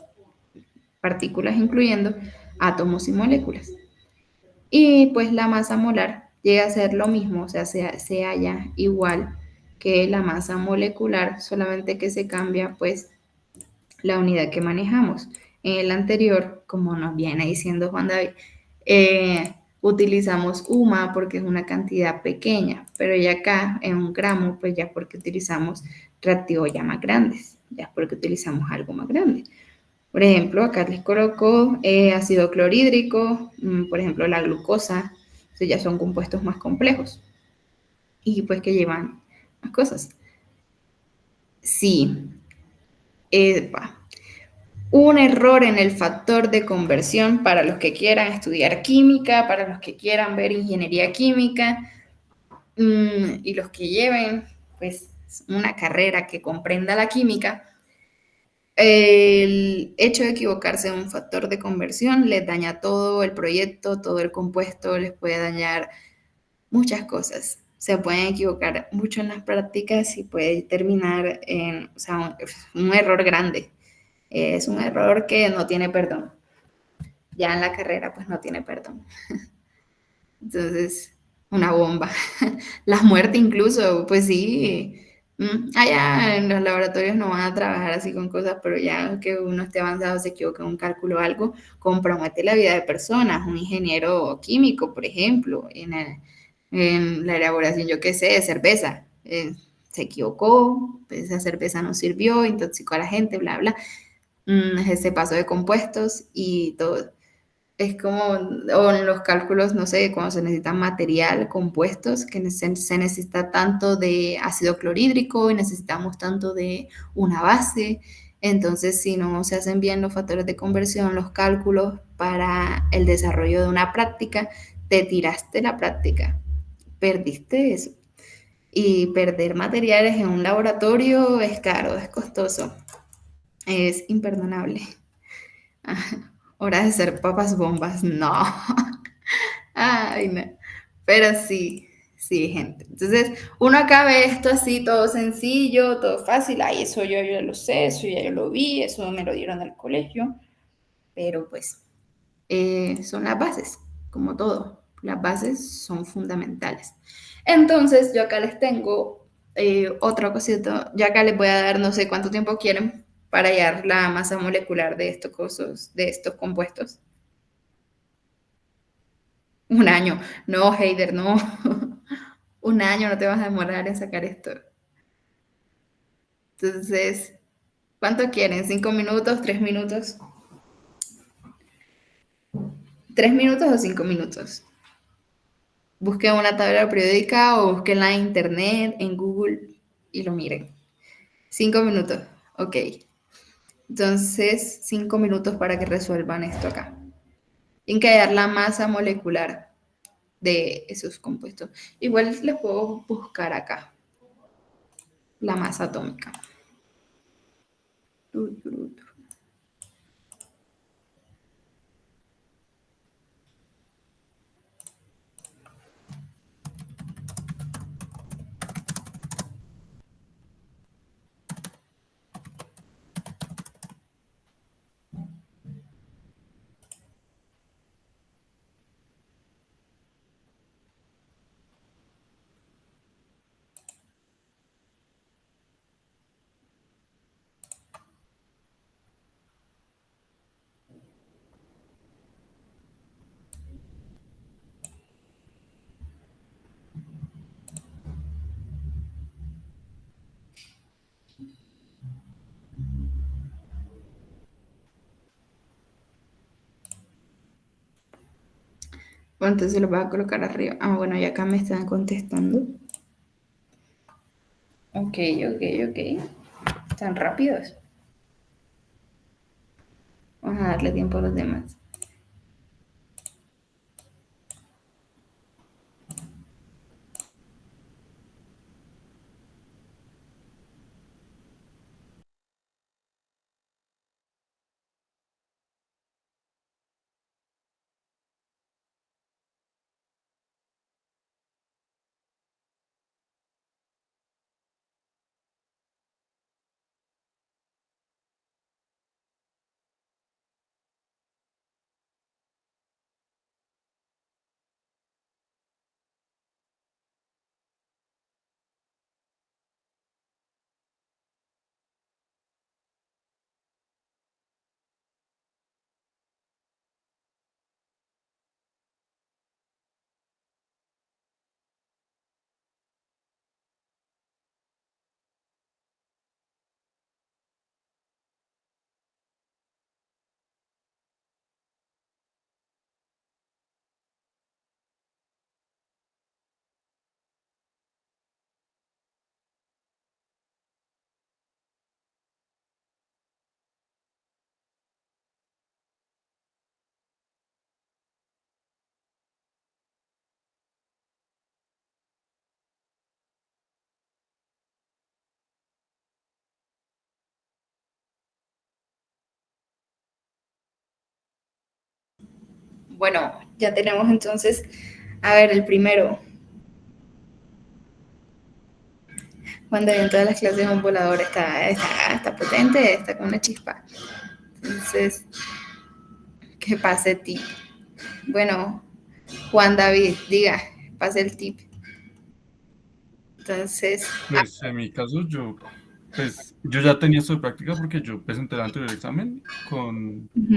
incluyendo átomos y moléculas. Y pues la masa molar llega a ser lo mismo, o sea, se halla igual que la masa molecular, solamente que se cambia pues la unidad que manejamos. En el anterior, como nos viene diciendo Juan David, utilizamos UMA porque es una cantidad pequeña, pero ya acá en un gramo, pues ya porque utilizamos reactivos ya más grandes, ya es porque utilizamos algo más grande. Por ejemplo, acá les coloco ácido clorhídrico, por ejemplo, la glucosa, que ya son compuestos más complejos y pues que llevan más cosas. Sí, epa, un error en el factor de conversión para los que quieran estudiar química, para los que quieran ver ingeniería química y los que lleven pues una carrera que comprenda la química. El hecho de equivocarse en un factor de conversión les daña todo el proyecto, todo el compuesto, les puede dañar muchas cosas. Se pueden equivocar mucho en las prácticas y puede terminar en, o sea, un error grande. Es un error que no tiene perdón. Ya en la carrera pues no tiene perdón. Entonces, una bomba. La muerte incluso, pues sí. Allá en los laboratorios no van a trabajar así con cosas, pero ya que uno esté avanzado, se equivoca en un cálculo o algo, compromete la vida de personas. Un ingeniero químico, por ejemplo, en la elaboración, yo qué sé, de cerveza. Se equivocó, pues esa cerveza no sirvió, intoxicó a la gente, bla, bla. Ese paso de compuestos y todo. Es como, o en los cálculos, no sé, cuando se necesita material, compuestos, que se necesita tanto de ácido clorhídrico y necesitamos tanto de una base. Entonces, si no se hacen bien los factores de conversión, los cálculos para el desarrollo de una práctica, te tiraste la práctica, perdiste eso. Y perder materiales en un laboratorio es caro, es costoso, es imperdonable. Hora de ser papas bombas, no. Ay, no. Pero sí, sí, gente. Entonces, uno acá ve esto así, todo sencillo, todo fácil. Ay, eso yo ya lo sé, eso ya yo lo vi, eso me lo dieron del colegio. Pero pues, son las bases, como todo. Las bases son fundamentales. Entonces, yo acá les tengo otra cosita. Yo acá les voy a dar no sé cuánto tiempo quieren para hallar la masa molecular de estos cosas, de estos compuestos. Un año. No, Heider, no. Un año no te vas a demorar en sacar esto. Entonces, ¿cuánto quieren? ¿5 minutos? ¿3 minutos? ¿3 minutos o 5 minutos? Busquen una tabla periódica o busquen en internet, en Google y lo miren. 5 minutos. Ok. Entonces, 5 minutos para que resuelvan esto acá. Tienen que hallar la masa molecular de esos compuestos. Igual les puedo buscar acá la masa atómica. Bueno, entonces lo voy a colocar arriba. Ah, bueno, y acá me están contestando. Ok, ok, ok. Están rápidos. Vamos a darle tiempo a los demás. Bueno, ya tenemos entonces, a ver, el primero. Cuando en todas las clases un volador está potente, está con una chispa. Entonces, que pase tip. Bueno, Juan David, diga, pase el tip. Entonces, Pues en mi caso yo ya tenía esto de práctica porque yo presenté el anterior examen ujú.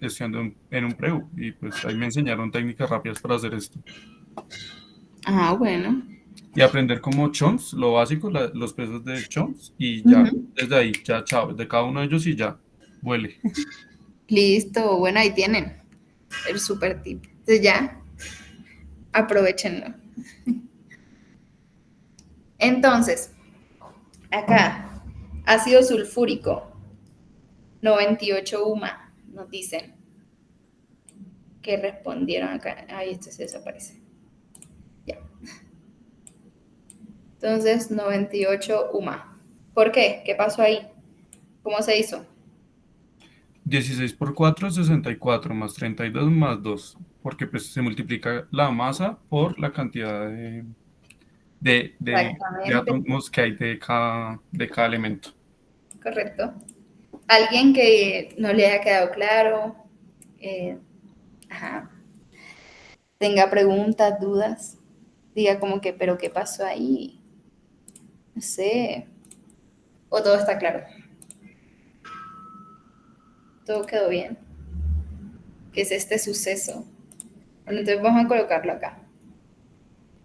estudiando en un preu y pues ahí me enseñaron técnicas rápidas para hacer esto. Ah, bueno. Y aprender como chomps, lo básico, los pesos de chomps y ya, Ujú. desde ahí, ya, chao, de cada uno de ellos y ya, vuele. Listo, bueno, ahí tienen el super tip. Entonces ya, aprovechenlo. Entonces, acá, ácido sulfúrico, 98 UMA, nos dicen que respondieron acá. Ahí esto se desaparece. Ya. Entonces, 98 UMA. ¿Por qué? ¿Qué pasó ahí? ¿Cómo se hizo? 16 por 4, 64 más 32 más 2 porque pues se multiplica la masa por la cantidad de Exactamente, átomos que hay de cada elemento. correcto. Alguien que no le haya quedado claro, eh, ajá, tenga preguntas, dudas, diga como que, pero ¿qué pasó ahí? No sé, o todo está claro, todo quedó bien. ¿Qué es este suceso? Bueno, entonces vamos a colocarlo acá.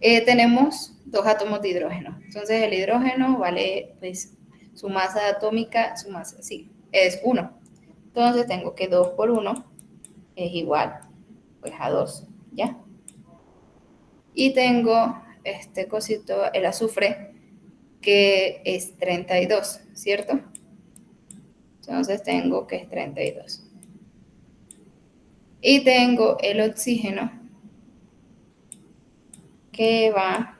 Tenemos dos átomos de hidrógeno. Entonces el hidrógeno vale, pues, su masa atómica, su masa, sí, es 1. Entonces tengo que 2 por 1 es igual, pues, a 2, ¿ya? Y tengo este cosito, el azufre, que es 32, ¿cierto? Entonces tengo que es 32. Y tengo el oxígeno, que va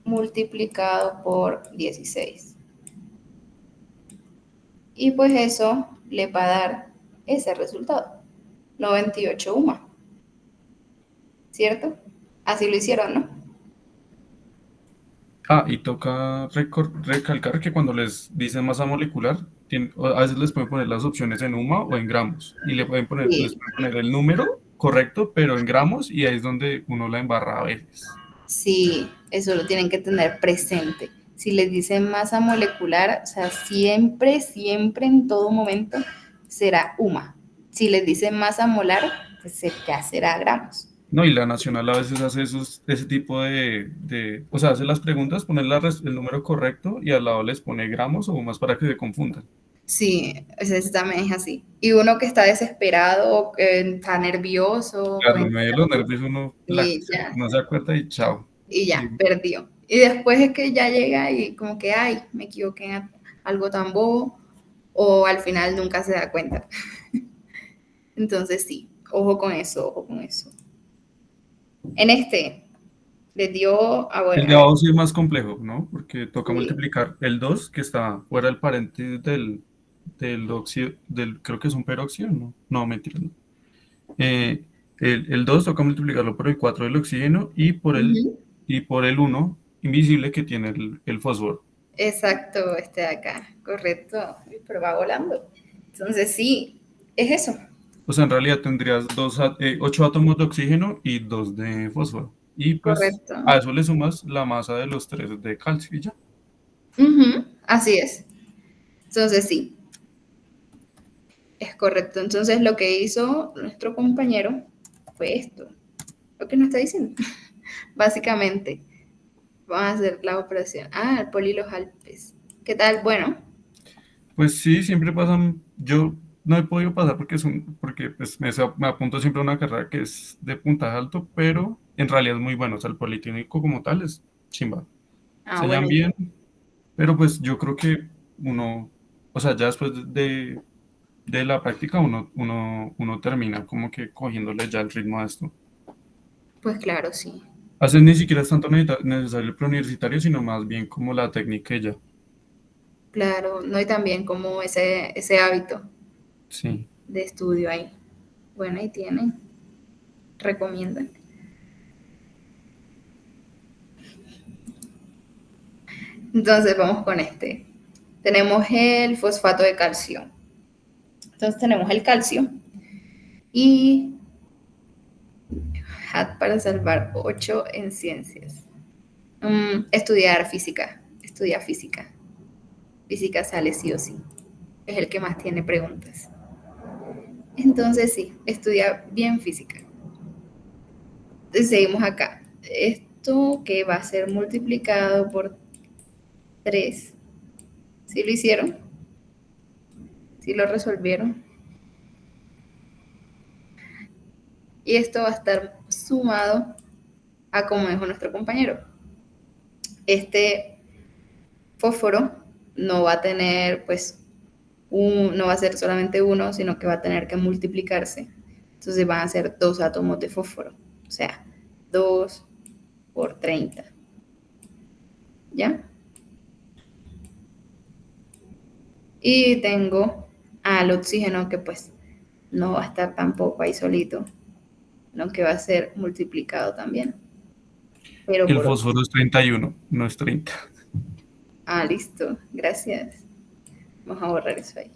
multiplicado por 16. Y pues eso le va a dar ese resultado, 98 UMA, ¿cierto? Así lo hicieron, ¿no? Ah, y toca recalcar que cuando les dicen masa molecular, a veces les pueden poner las opciones en UMA o en gramos, y les Sí, pueden poner el número correcto, pero en gramos, y ahí es donde uno la embarra a veces. sí, eso lo tienen que tener presente. Si les dicen masa molecular, o sea, siempre, siempre, en todo momento será UMA. Si les dicen masa molar, pues ya será gramos. No, y la nacional a veces hace ese tipo o sea, hace las preguntas, pone el número correcto y al lado les pone gramos o más para que se confundan. Sí, ese también es así. Y uno que está desesperado, o que está nervioso, o Claro, en medio de los nervios uno y ya, no se acuerda y chao. y ya, Y perdió. Y después es que ya llega y como que, ay, me equivoqué en algo tan bobo, o al final nunca se da cuenta. Entonces sí, ojo con eso, ojo con eso. En este, le dio, el a de ver, abajo sí es más complejo, ¿no? Porque toca sí, multiplicar el 2 que está fuera del paréntesis del óxido, creo que es un peróxido, ¿no? No, mentira, no. Eh, el 2 toca multiplicarlo por el 4 del oxígeno ujú, y por el uno invisible que tiene el fósforo. exacto, este de acá, correcto, pero va volando. Entonces sí, es eso, O sea, en realidad tendrías 8 átomos de oxígeno y 2 de fósforo. Y pues correcto. a eso le sumas la masa de los 3 de calcio y ya. Ujú, así es. Entonces sí, es correcto. Entonces lo que hizo nuestro compañero fue esto, lo que nos está diciendo. Básicamente, vamos a hacer la operación. Ah, el Polilos Alpes. ¿Qué tal? Bueno, Pues sí, siempre pasan. Yo no he podido pasar porque pues, me apunto siempre a una carrera que es de puntaje alto, pero en realidad es muy bueno. O sea, el Politécnico como tal es chimba. ah, bueno, Enseñan bien, pero pues yo creo que uno, o sea, ya después de la práctica uno termina como que cogiéndole ya el ritmo a esto. pues claro, sí. A veces ni siquiera es tanto necesario el preuniversitario, sino más bien como la técnica y ya. Claro, no hay también como ese hábito Sí. de estudio ahí. Bueno, ahí tienen, recomiendan. Entonces vamos con este. Tenemos el fosfato de calcio. Entonces tenemos el calcio y hat para salvar 8 en ciencias. Estudiar física. Estudia física. Física sale sí o sí. Es el que más tiene preguntas. Entonces sí, estudia bien física. Entonces, seguimos acá. Esto que va a ser multiplicado por 3. ¿Sí lo hicieron? ¿Sí lo resolvieron? Y esto va a estar sumado a como dijo nuestro compañero. Este fósforo no va a tener, pues, no va a ser solamente uno, sino que va a tener que multiplicarse. Entonces van a ser 2 átomos de fósforo. O sea, 2 por 30. ¿Ya? Y tengo al oxígeno que pues no va a estar tampoco ahí solito, sino que va a ser multiplicado también, pero El por 8. fósforo es 31, no es 30. Ah, listo, gracias. Vamos a borrar eso ahí.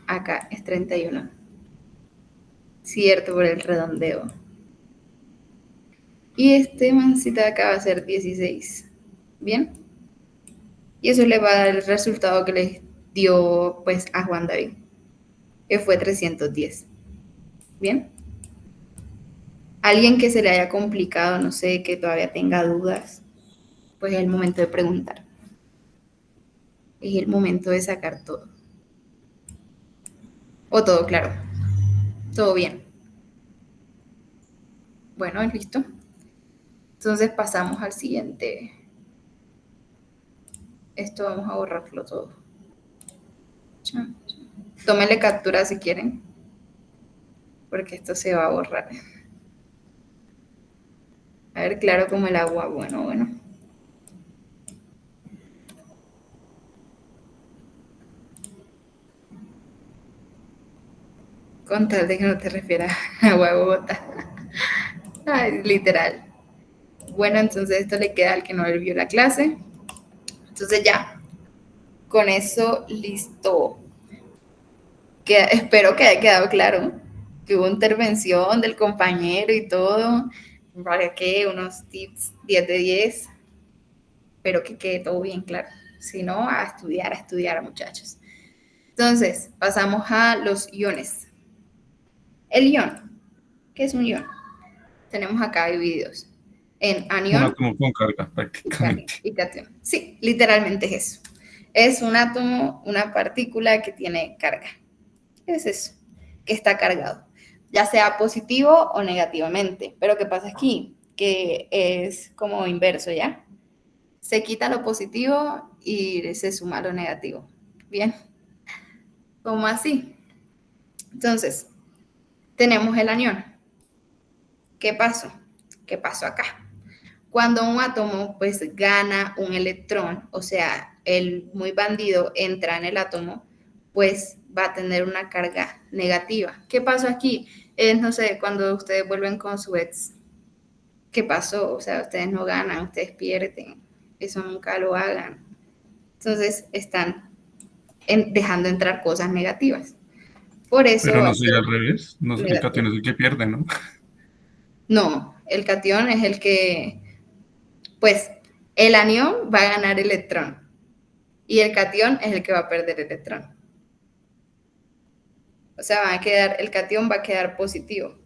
Acá es 31. Cierto, por el redondeo. Y este mancita de acá va a ser 16. ¿Bien? Y eso le va a dar el resultado que les dio pues a Juan David, que fue 310. ¿Bien? Alguien que se le haya complicado, no sé, que todavía tenga dudas, pues es el momento de preguntar. Es el momento de sacar todo. O todo claro. Todo bien. Bueno, listo. Entonces pasamos al siguiente. Esto vamos a borrarlo todo. Tómenle captura si quieren, porque esto se va a borrar. A ver, claro como el agua. Bueno, bueno. Con tal de que no te refieras a agua de Bogotá. Ay, literal. Bueno, entonces esto le queda al que no le vio la clase. Entonces ya, con eso listo. Espero que haya quedado claro que hubo intervención del compañero y todo. Para que unos tips 10 de 10. Espero que quede todo bien claro. Si no, a estudiar, muchachos. Entonces, pasamos a los iones. El ion, ¿qué es un ion? Tenemos acá divididos. en Un anión átomo con carga, y prácticamente. cation. Sí, literalmente es eso. Es un átomo, una partícula que tiene carga. Es eso, que está cargado, ya sea positivo o negativamente. Pero ¿qué pasa aquí? Que es como inverso, ¿ya? Se quita lo positivo y se suma lo negativo. Bien, ¿cómo así? Entonces, tenemos el anión. ¿Qué pasó? ¿Qué pasó acá? Cuando un átomo pues gana un electrón, o sea, el muy bandido entra en el átomo, pues va a tener una carga negativa. ¿Qué pasó aquí? Es, no sé, cuando ustedes vuelven con su ex, ¿qué pasó? O sea, ustedes no ganan, ustedes pierden, eso nunca lo hagan. Entonces están dejando entrar cosas negativas. Por eso Pero va no a sería ser al revés. No, el negativo. cation es el que pierde, ¿no? No, el cation es el que, pues, el anión va a ganar electrón y el cation es el que va a perder electrón. O sea, va a quedar, el cation va a quedar positivo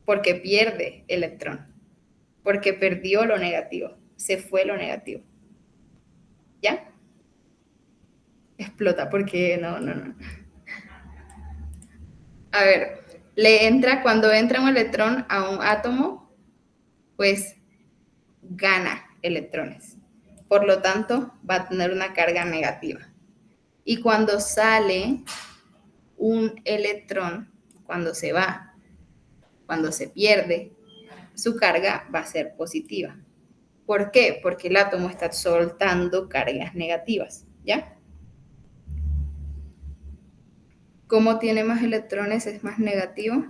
porque pierde electrón, porque perdió lo negativo, se fue lo negativo. ¿Ya? Explota porque no, no, no. A ver, cuando entra un electrón a un átomo, pues gana electrones. Por lo tanto, va a tener una carga negativa. Y cuando sale un electrón, cuando se va, cuando se pierde, su carga va a ser positiva. ¿Por qué? Porque el átomo está soltando cargas negativas, ¿ya? ¿Cómo tiene más electrones es más negativo?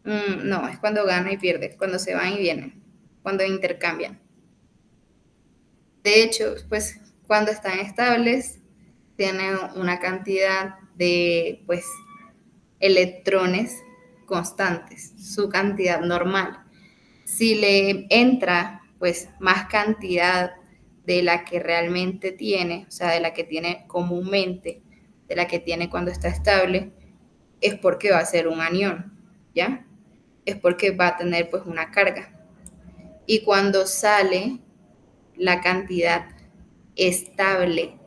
No, es cuando gana y pierde, cuando se van y vienen, cuando intercambian. De hecho, pues cuando están estables, tienen una cantidad de pues, electrones constantes, su cantidad normal. Si le entra pues más cantidad de la que realmente tiene, o sea, de la que tiene comúnmente, de la que tiene cuando está estable, es porque va a ser un anión, ¿ya? Es porque va a tener pues una carga. Y cuando sale la cantidad estable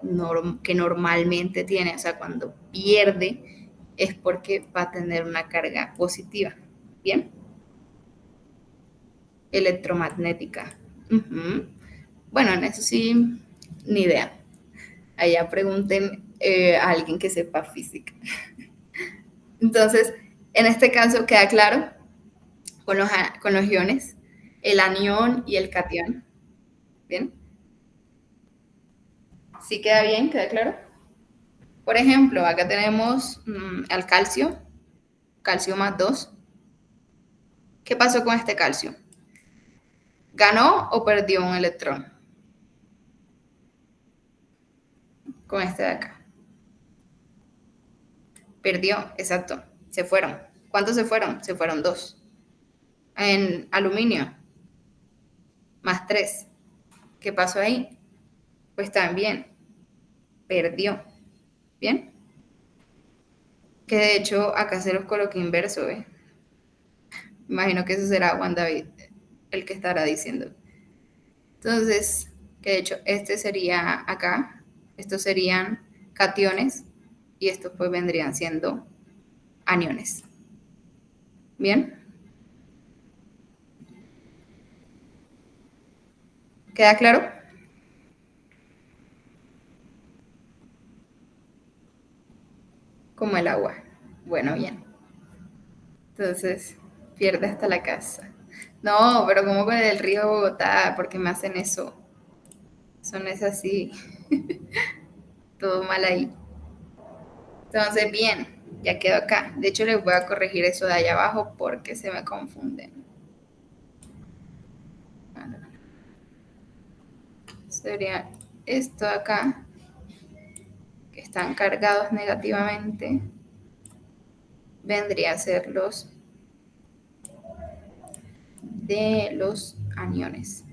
que normalmente tiene, o sea, cuando pierde, es porque va a tener una carga positiva. ¿Bien? Electromagnética. Ujú. Bueno, en eso sí, ni idea. Allá pregunten a alguien que sepa física. Entonces, en este caso queda claro con los iones, el anión y el cation. ¿Bien? ¿Sí queda bien? ¿Queda claro? Por ejemplo, acá tenemos al calcio, calcio más 2. ¿Qué pasó con este calcio? ¿Ganó o perdió un electrón? Con este de acá. Perdió, exacto. Se fueron. ¿Cuántos se fueron? Se fueron 2. En aluminio, más 3. ¿Qué pasó ahí? Pues también perdió. ¿Bien? Que de hecho acá se los coloqué inverso, ¿eh? Imagino que eso será Juan David el que estará diciendo. Entonces, que de hecho este sería acá, estos serían cationes y estos pues vendrían siendo aniones. ¿Bien? ¿Queda claro? Como el agua. Bueno, bien. Entonces, pierde hasta la casa. No, pero como con el río Bogotá, porque me hacen eso. Eso no es así. Todo mal ahí. Entonces, bien, ya quedó acá. De hecho, les voy a corregir eso de allá abajo porque se me confunden. Sería esto acá, que están cargados negativamente, vendría a ser los de los aniones.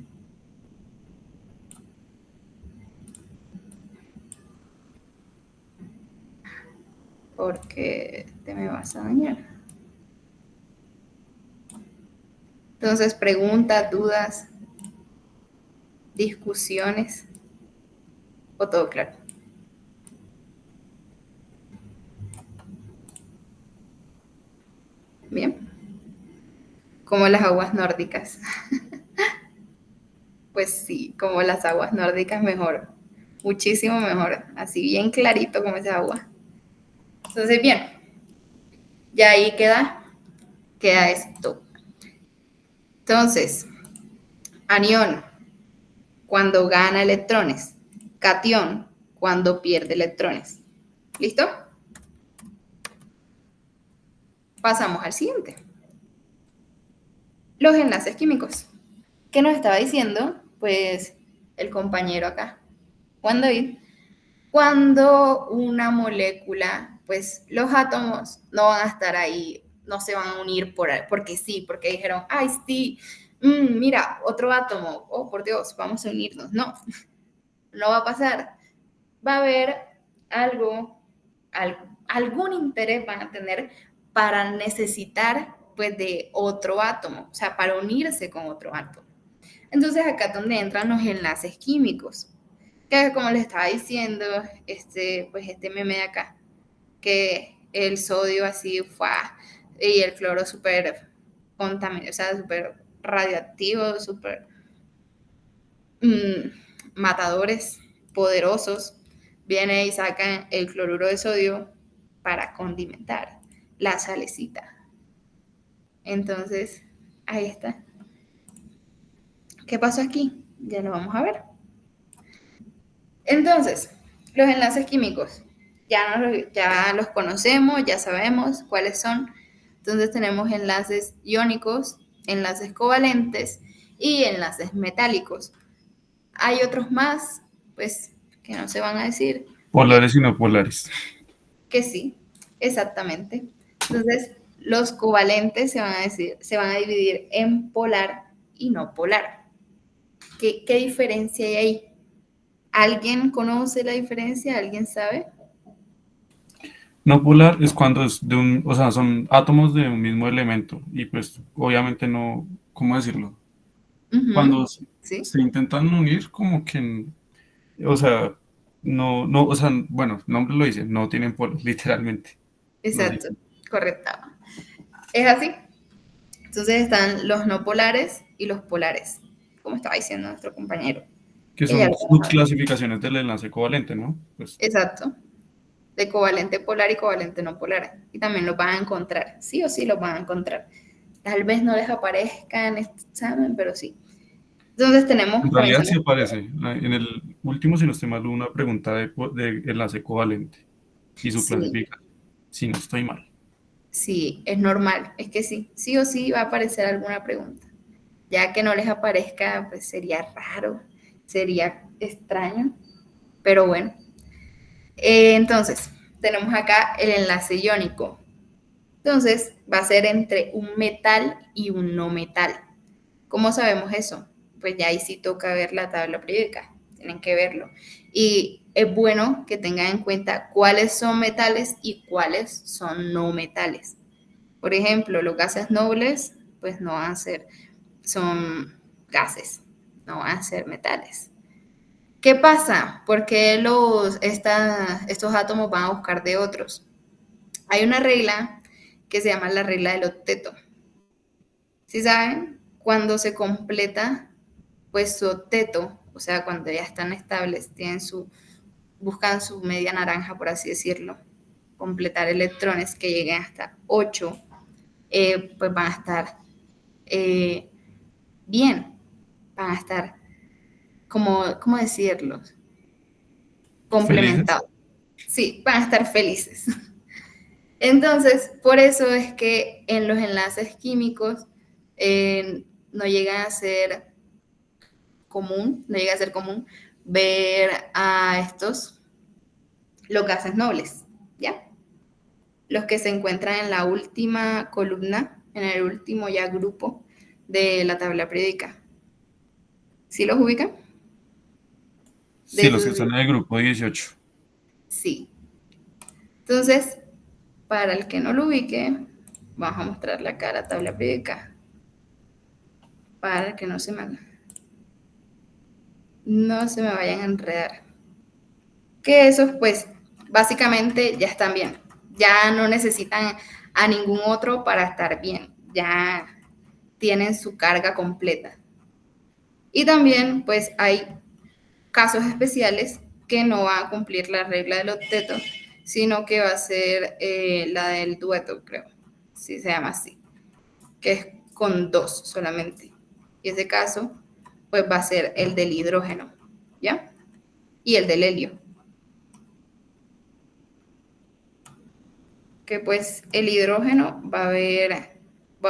Porque te me vas a dañar. Entonces, preguntas, dudas, discusiones o todo claro. Bien, como las aguas nórdicas. Pues sí, como las aguas nórdicas mejor, muchísimo mejor, así bien clarito como esa agua. Entonces, bien, ya ahí queda esto. Entonces, anión, cuando gana electrones. Catión, cuando pierde electrones. ¿Listo? Pasamos al siguiente. Los enlaces químicos. ¿Qué nos estaba diciendo? Pues el compañero acá, Juan David, cuando una molécula, pues los átomos no van a estar ahí, no se van a unir porque sí, porque dijeron, ay, sí, mira, otro átomo, oh, por Dios, vamos a unirnos. No, no va a pasar. Va a haber algo, algún interés van a tener para necesitar, pues, de otro átomo, o sea, para unirse con otro átomo. Entonces acá es donde entran los enlaces químicos, que como les estaba diciendo, pues este meme de acá, que el sodio así fue y el cloro súper contaminado, o sea, súper radioactivo, súper matadores poderosos, viene y sacan el cloruro de sodio para condimentar la salecita. Entonces, ahí está. ¿Qué pasó aquí? Ya lo vamos a ver. Entonces, los enlaces químicos, ya los conocemos, ya sabemos cuáles son. Entonces tenemos enlaces iónicos, enlaces covalentes y enlaces metálicos. Hay otros más, pues, que no se van a decir, Polares y no polares. que sí, exactamente. Entonces, los covalentes se van a dividir en polar y no polar. ¿Qué diferencia hay ahí? ¿Alguien conoce la diferencia? ¿Alguien sabe? No polar es cuando es de un, o sea, son átomos de un mismo elemento y pues obviamente no, ¿cómo decirlo? Cuando Ujú, sí, se intentan unir como que, o sea, no, o sea, bueno, nombre lo dice, no tienen polos, literalmente. No sé. exacto, correcto. Es así. Entonces están los no polares y los polares, como estaba diciendo nuestro compañero, Que que ya son lo vamos a ver. subclasificaciones del enlace covalente, ¿no? Pues Exacto, de covalente polar y covalente no polar. Y también los van a encontrar, sí o sí los van a encontrar. Tal vez no les aparezca en este examen, pero sí. Entonces en tenemos, realidad sí comenzamos. aparece. En el último, si no estoy mal, hubo una pregunta de enlace covalente y su Sí, clasificación. Si no estoy mal. sí, es normal. Es que sí, sí o sí va a aparecer alguna pregunta. Ya que no les aparezca, pues sería raro, sería extraño, pero bueno. Entonces, tenemos acá el enlace iónico. Entonces, va a ser entre un metal y un no metal. ¿Cómo sabemos eso? Pues ya ahí sí toca ver la tabla periódica, tienen que verlo. Y es bueno que tengan en cuenta cuáles son metales y cuáles son no metales. Por ejemplo, los gases nobles, pues no van a ser, son gases, no van a ser metales. ¿Qué pasa? Porque estos átomos van a buscar de otros. Hay una regla que se llama la regla del octeto. ¿Sí saben? Cuando se completa, pues su octeto, o sea, cuando ya están estables, buscan su media naranja, por así decirlo, completar electrones que lleguen hasta 8, pues van a estar eh, bien, van a estar, ¿cómo decirlo? ¿Felices? Complementados. Sí, van a estar felices. Entonces, por eso es que en los enlaces químicos no llega a ser no llega a ser común ver a los gases nobles, ¿ya? Los que se encuentran en la última columna, en el último ya grupo de la tabla periódica. ¿Sí los ubican? De Sí, los que esos, están en el grupo 18. sí. Entonces, para el que no lo ubique, vamos a mostrar la cara tabla periódica. para que no se me vayan a enredar. Que esos pues básicamente ya están bien. Ya no necesitan a ningún otro para estar bien. Ya tienen su carga completa. Y también pues hay casos especiales que no van a cumplir la regla del octeto, sino que va a ser la del dueto, creo. Sí, se llama así, que es con dos solamente. Y ese caso, pues va a ser el del hidrógeno, ¿ya? Y el del helio. Que pues el hidrógeno va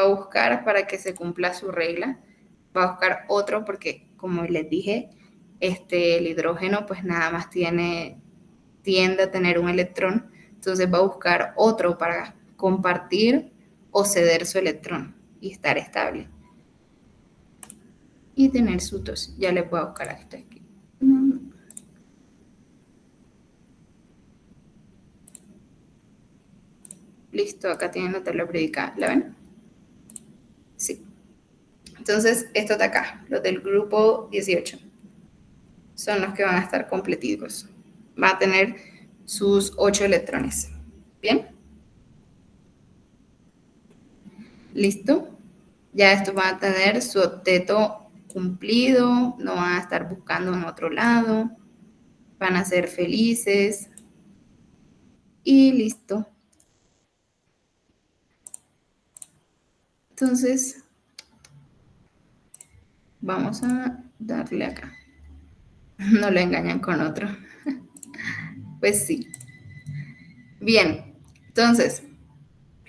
a buscar para que se cumpla su regla, va a buscar otro porque, como les dije, el hidrógeno pues nada más tiende a tener un electrón, entonces va a buscar otro para compartir o ceder su electrón y estar estable. Y tener su tos. Ya le voy a buscar a esto aquí. Listo, acá tienen la tabla periódica. ¿La ven? Sí. Entonces, estos de acá, los del grupo 18, son los que van a estar completicos. Va a tener sus 8 electrones. ¿Bien? ¿Listo? Ya estos van a tener su octeto cumplido, no van a estar buscando en otro lado, van a ser felices y listo. Entonces, vamos a darle acá. No lo engañan con otro. Pues sí. Bien, entonces,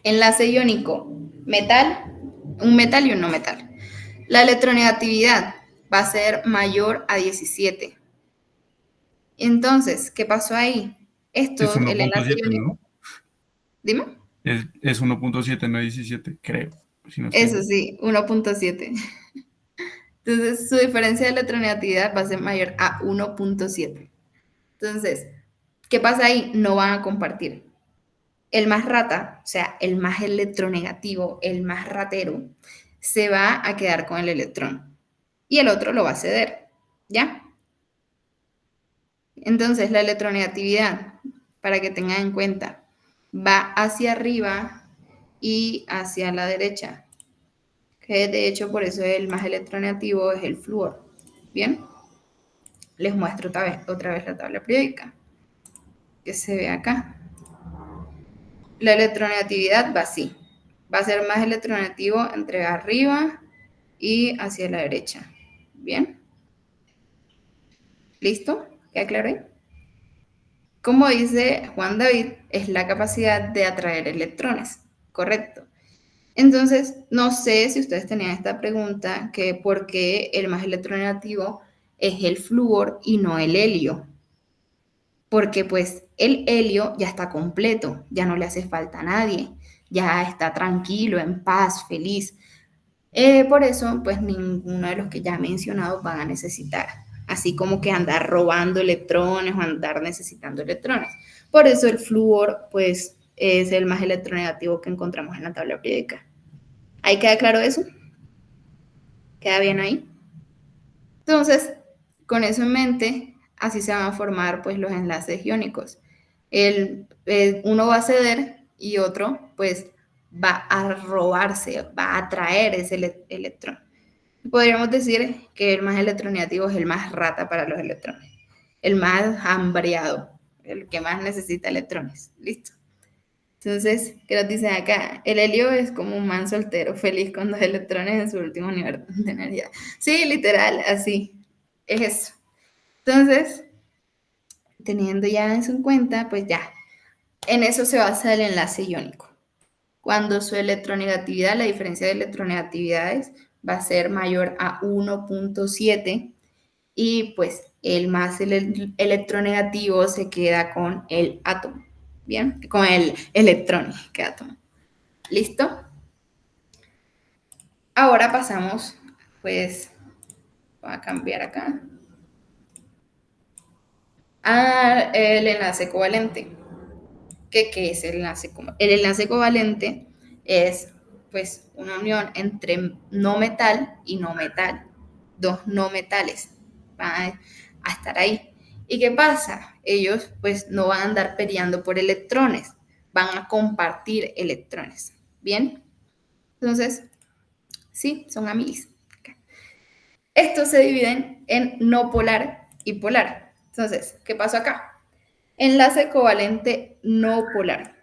enlace iónico, metal, un metal y un no metal. La electronegatividad va a ser mayor a 17. Entonces, ¿qué pasó ahí? Es El enlace 1.7, iónico, ¿no? dime. Es 1.7, no 17, creo, si no estoy Eso mal. sí, 1.7. Entonces, su diferencia de electronegatividad va a ser mayor a 1.7. Entonces, ¿qué pasa ahí? No van a compartir. El más rata, o sea, el más electronegativo, el más ratero, se va a quedar con el electrón y el otro lo va a ceder, ¿ya? Entonces, la electronegatividad, para que tengan en cuenta, va hacia arriba y hacia la derecha, que de hecho por eso el más electronegativo es el flúor. Bien, les muestro otra vez la tabla periódica, que se ve acá. La electronegatividad va así, va a ser más electronegativo entre arriba y hacia la derecha. Bien, ¿listo? ¿Queda claro ahí? Como dice Juan David, es la capacidad de atraer electrones, correcto. Entonces, no sé si ustedes tenían esta pregunta, que por qué el más electronegativo es el flúor y no el helio. Porque pues el helio ya está completo, ya no le hace falta a nadie, ya está tranquilo, en paz, feliz. Por eso, pues ninguno de los que ya he mencionado van a necesitar, así como que andar robando electrones o andar necesitando electrones. Por eso el flúor, pues, es el más electronegativo que encontramos en la tabla periódica. ¿Ahí queda claro eso? ¿Queda bien ahí? Entonces, con eso en mente, así se van a formar pues los enlaces iónicos. Uno va a ceder y otro pues va a robarse, va a traer ese electrón. Podríamos decir que el más electronegativo es el más rata para los electrones, el más hambriado, el que más necesita electrones. Listo. Entonces, ¿qué nos dicen acá? El helio es como un man soltero, feliz con dos electrones en su último nivel de energía. Sí, literal, así. Es eso. Entonces, teniendo ya eso en cuenta, pues ya, en eso se basa el enlace iónico. Cuando su electronegatividad, la diferencia de electronegatividades, va a ser mayor a 1.7 y pues el más electronegativo se queda con el átomo, ¿bien? Con el electrón, ¿qué átomo? ¿Listo? Ahora pasamos, pues, voy a cambiar acá, al enlace covalente. ¿Qué es el enlace covalente? El enlace covalente es, pues una unión entre no metal y no metal, dos no metales van a estar ahí. ¿Y qué pasa? Ellos pues no van a andar peleando por electrones, van a compartir electrones. ¿Bien? Entonces, sí, son amilis. Estos se dividen en no polar y polar. Entonces, ¿qué pasó acá? Enlace covalente no polar.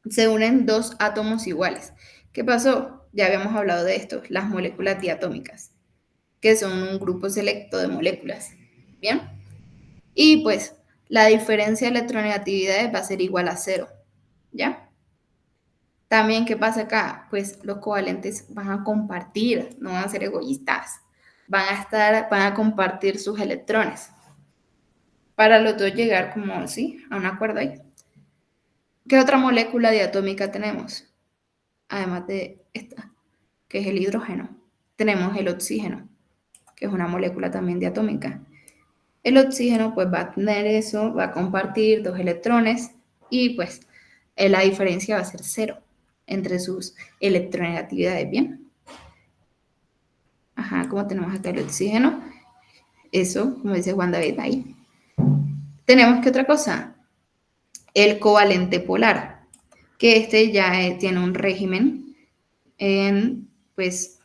Se unen dos átomos iguales. ¿Qué pasó? Ya habíamos hablado de esto, las moléculas diatómicas, que son un grupo selecto de moléculas. ¿Bien? Y pues la diferencia de electronegatividades va a ser igual a cero. ¿Ya? También, ¿qué pasa acá? Pues los covalentes van a compartir, no van a ser egoístas. Van a compartir sus electrones para los dos llegar como, sí, a un acuerdo ahí. ¿Qué otra molécula diatómica tenemos? Además de esta, que es el hidrógeno. Tenemos el oxígeno, que es una molécula también diatómica. El oxígeno pues va a tener eso, va a compartir dos electrones y pues la diferencia va a ser cero entre sus electronegatividades, ¿bien? Ajá, como tenemos acá el oxígeno, eso, como dice Juan David ahí. Tenemos que otra cosa, el covalente polar, que este ya tiene un régimen en pues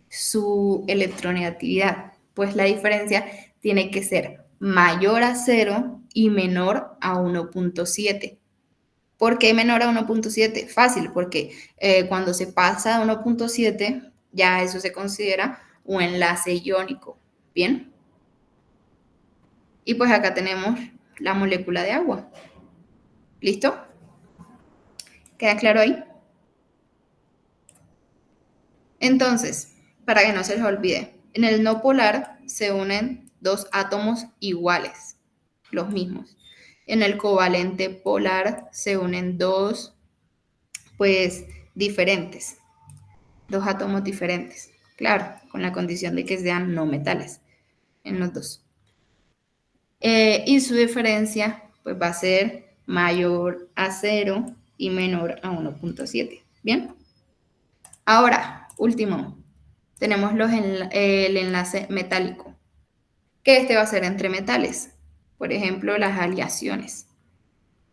su electronegatividad, pues la diferencia tiene que ser mayor a 0 y menor a 1.7. ¿Por qué menor a 1.7? Fácil, porque cuando se pasa a 1.7, ya eso se considera un enlace iónico. ¿Bien? Y pues acá tenemos la molécula de agua. ¿Listo? ¿Queda claro ahí? Entonces, para que no se les olvide, en el no polar se unen dos átomos iguales, los mismos. En el covalente polar se unen dos, pues, diferentes, dos átomos diferentes. Claro, con la condición de que sean no metales en los dos. Y su diferencia, pues, va a ser mayor a 0 y menor a 1.7. ¿Bien? Ahora, último, tenemos el enlace metálico, que este va a ser entre metales. Por ejemplo, las aleaciones.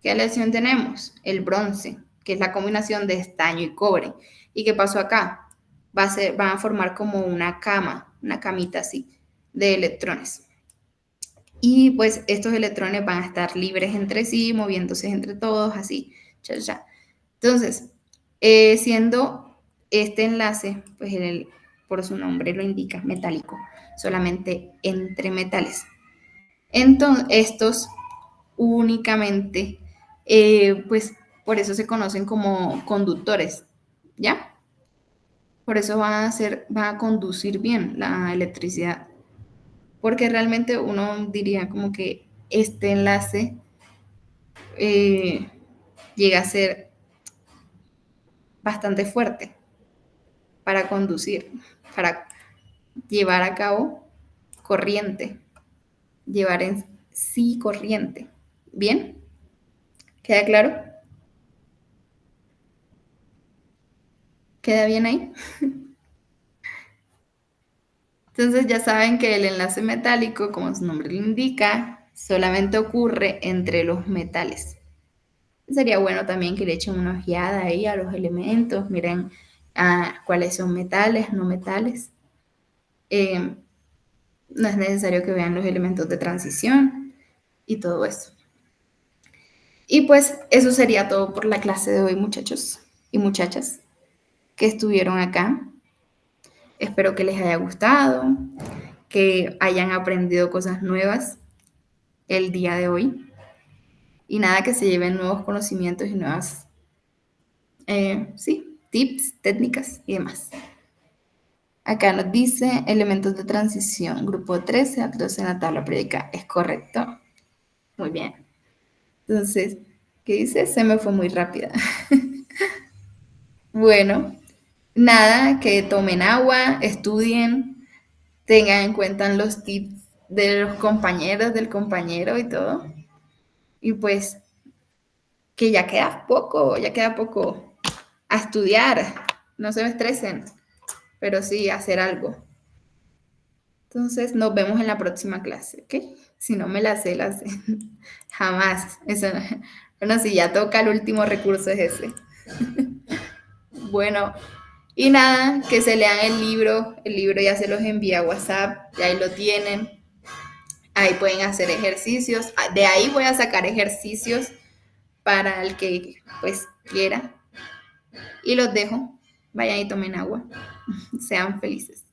¿Qué aleación tenemos? El bronce, que es la combinación de estaño y cobre. ¿Y qué pasó acá? Van a formar como una cama, una camita así, de electrones. Y pues estos electrones van a estar libres entre sí, moviéndose entre todos, así. Cha, cha. Entonces, siendo este enlace, pues por su nombre lo indica, metálico, solamente entre metales. Entonces, estos únicamente, pues por eso se conocen como conductores, ¿ya? Por eso van a conducir bien la electricidad, porque realmente uno diría como que este enlace eh, llega a ser bastante fuerte para conducir, para llevar a cabo corriente, llevar en sí corriente. ¿Bien? ¿Queda claro? ¿Queda bien ahí? Entonces ya saben que el enlace metálico, como su nombre lo indica, solamente ocurre entre los metales. Sería bueno también que le echen una ojeada ahí a los elementos, miren cuáles son metales, no metales. No es necesario que vean los elementos de transición y todo eso. Y pues eso sería todo por la clase de hoy, muchachos y muchachas que estuvieron acá. Espero que les haya gustado, que hayan aprendido cosas nuevas el día de hoy y nada, que se lleven nuevos conocimientos y nuevas, sí, tips, técnicas y demás. Acá nos dice elementos de transición, grupo 13, actos en la tabla periódica. ¿Es correcto? Muy bien. Entonces, ¿qué dice? Se me fue muy rápida. Bueno, nada, que tomen agua, estudien, tengan en cuenta los tips de los compañeros, del compañero y todo. Y pues que ya queda poco a estudiar. no se me estresen, pero sí hacer algo. Entonces, nos vemos en la próxima clase, ¿ok? Si no me la sé, la sé. Jamás. Eso no. Bueno, si ya toca el último recurso es ese. Bueno, y nada, que se lean el libro ya se los envía a WhatsApp, ya ahí lo tienen, ahí pueden hacer ejercicios, de ahí voy a sacar ejercicios para el que pues quiera y los dejo, vayan y tomen agua, sean felices.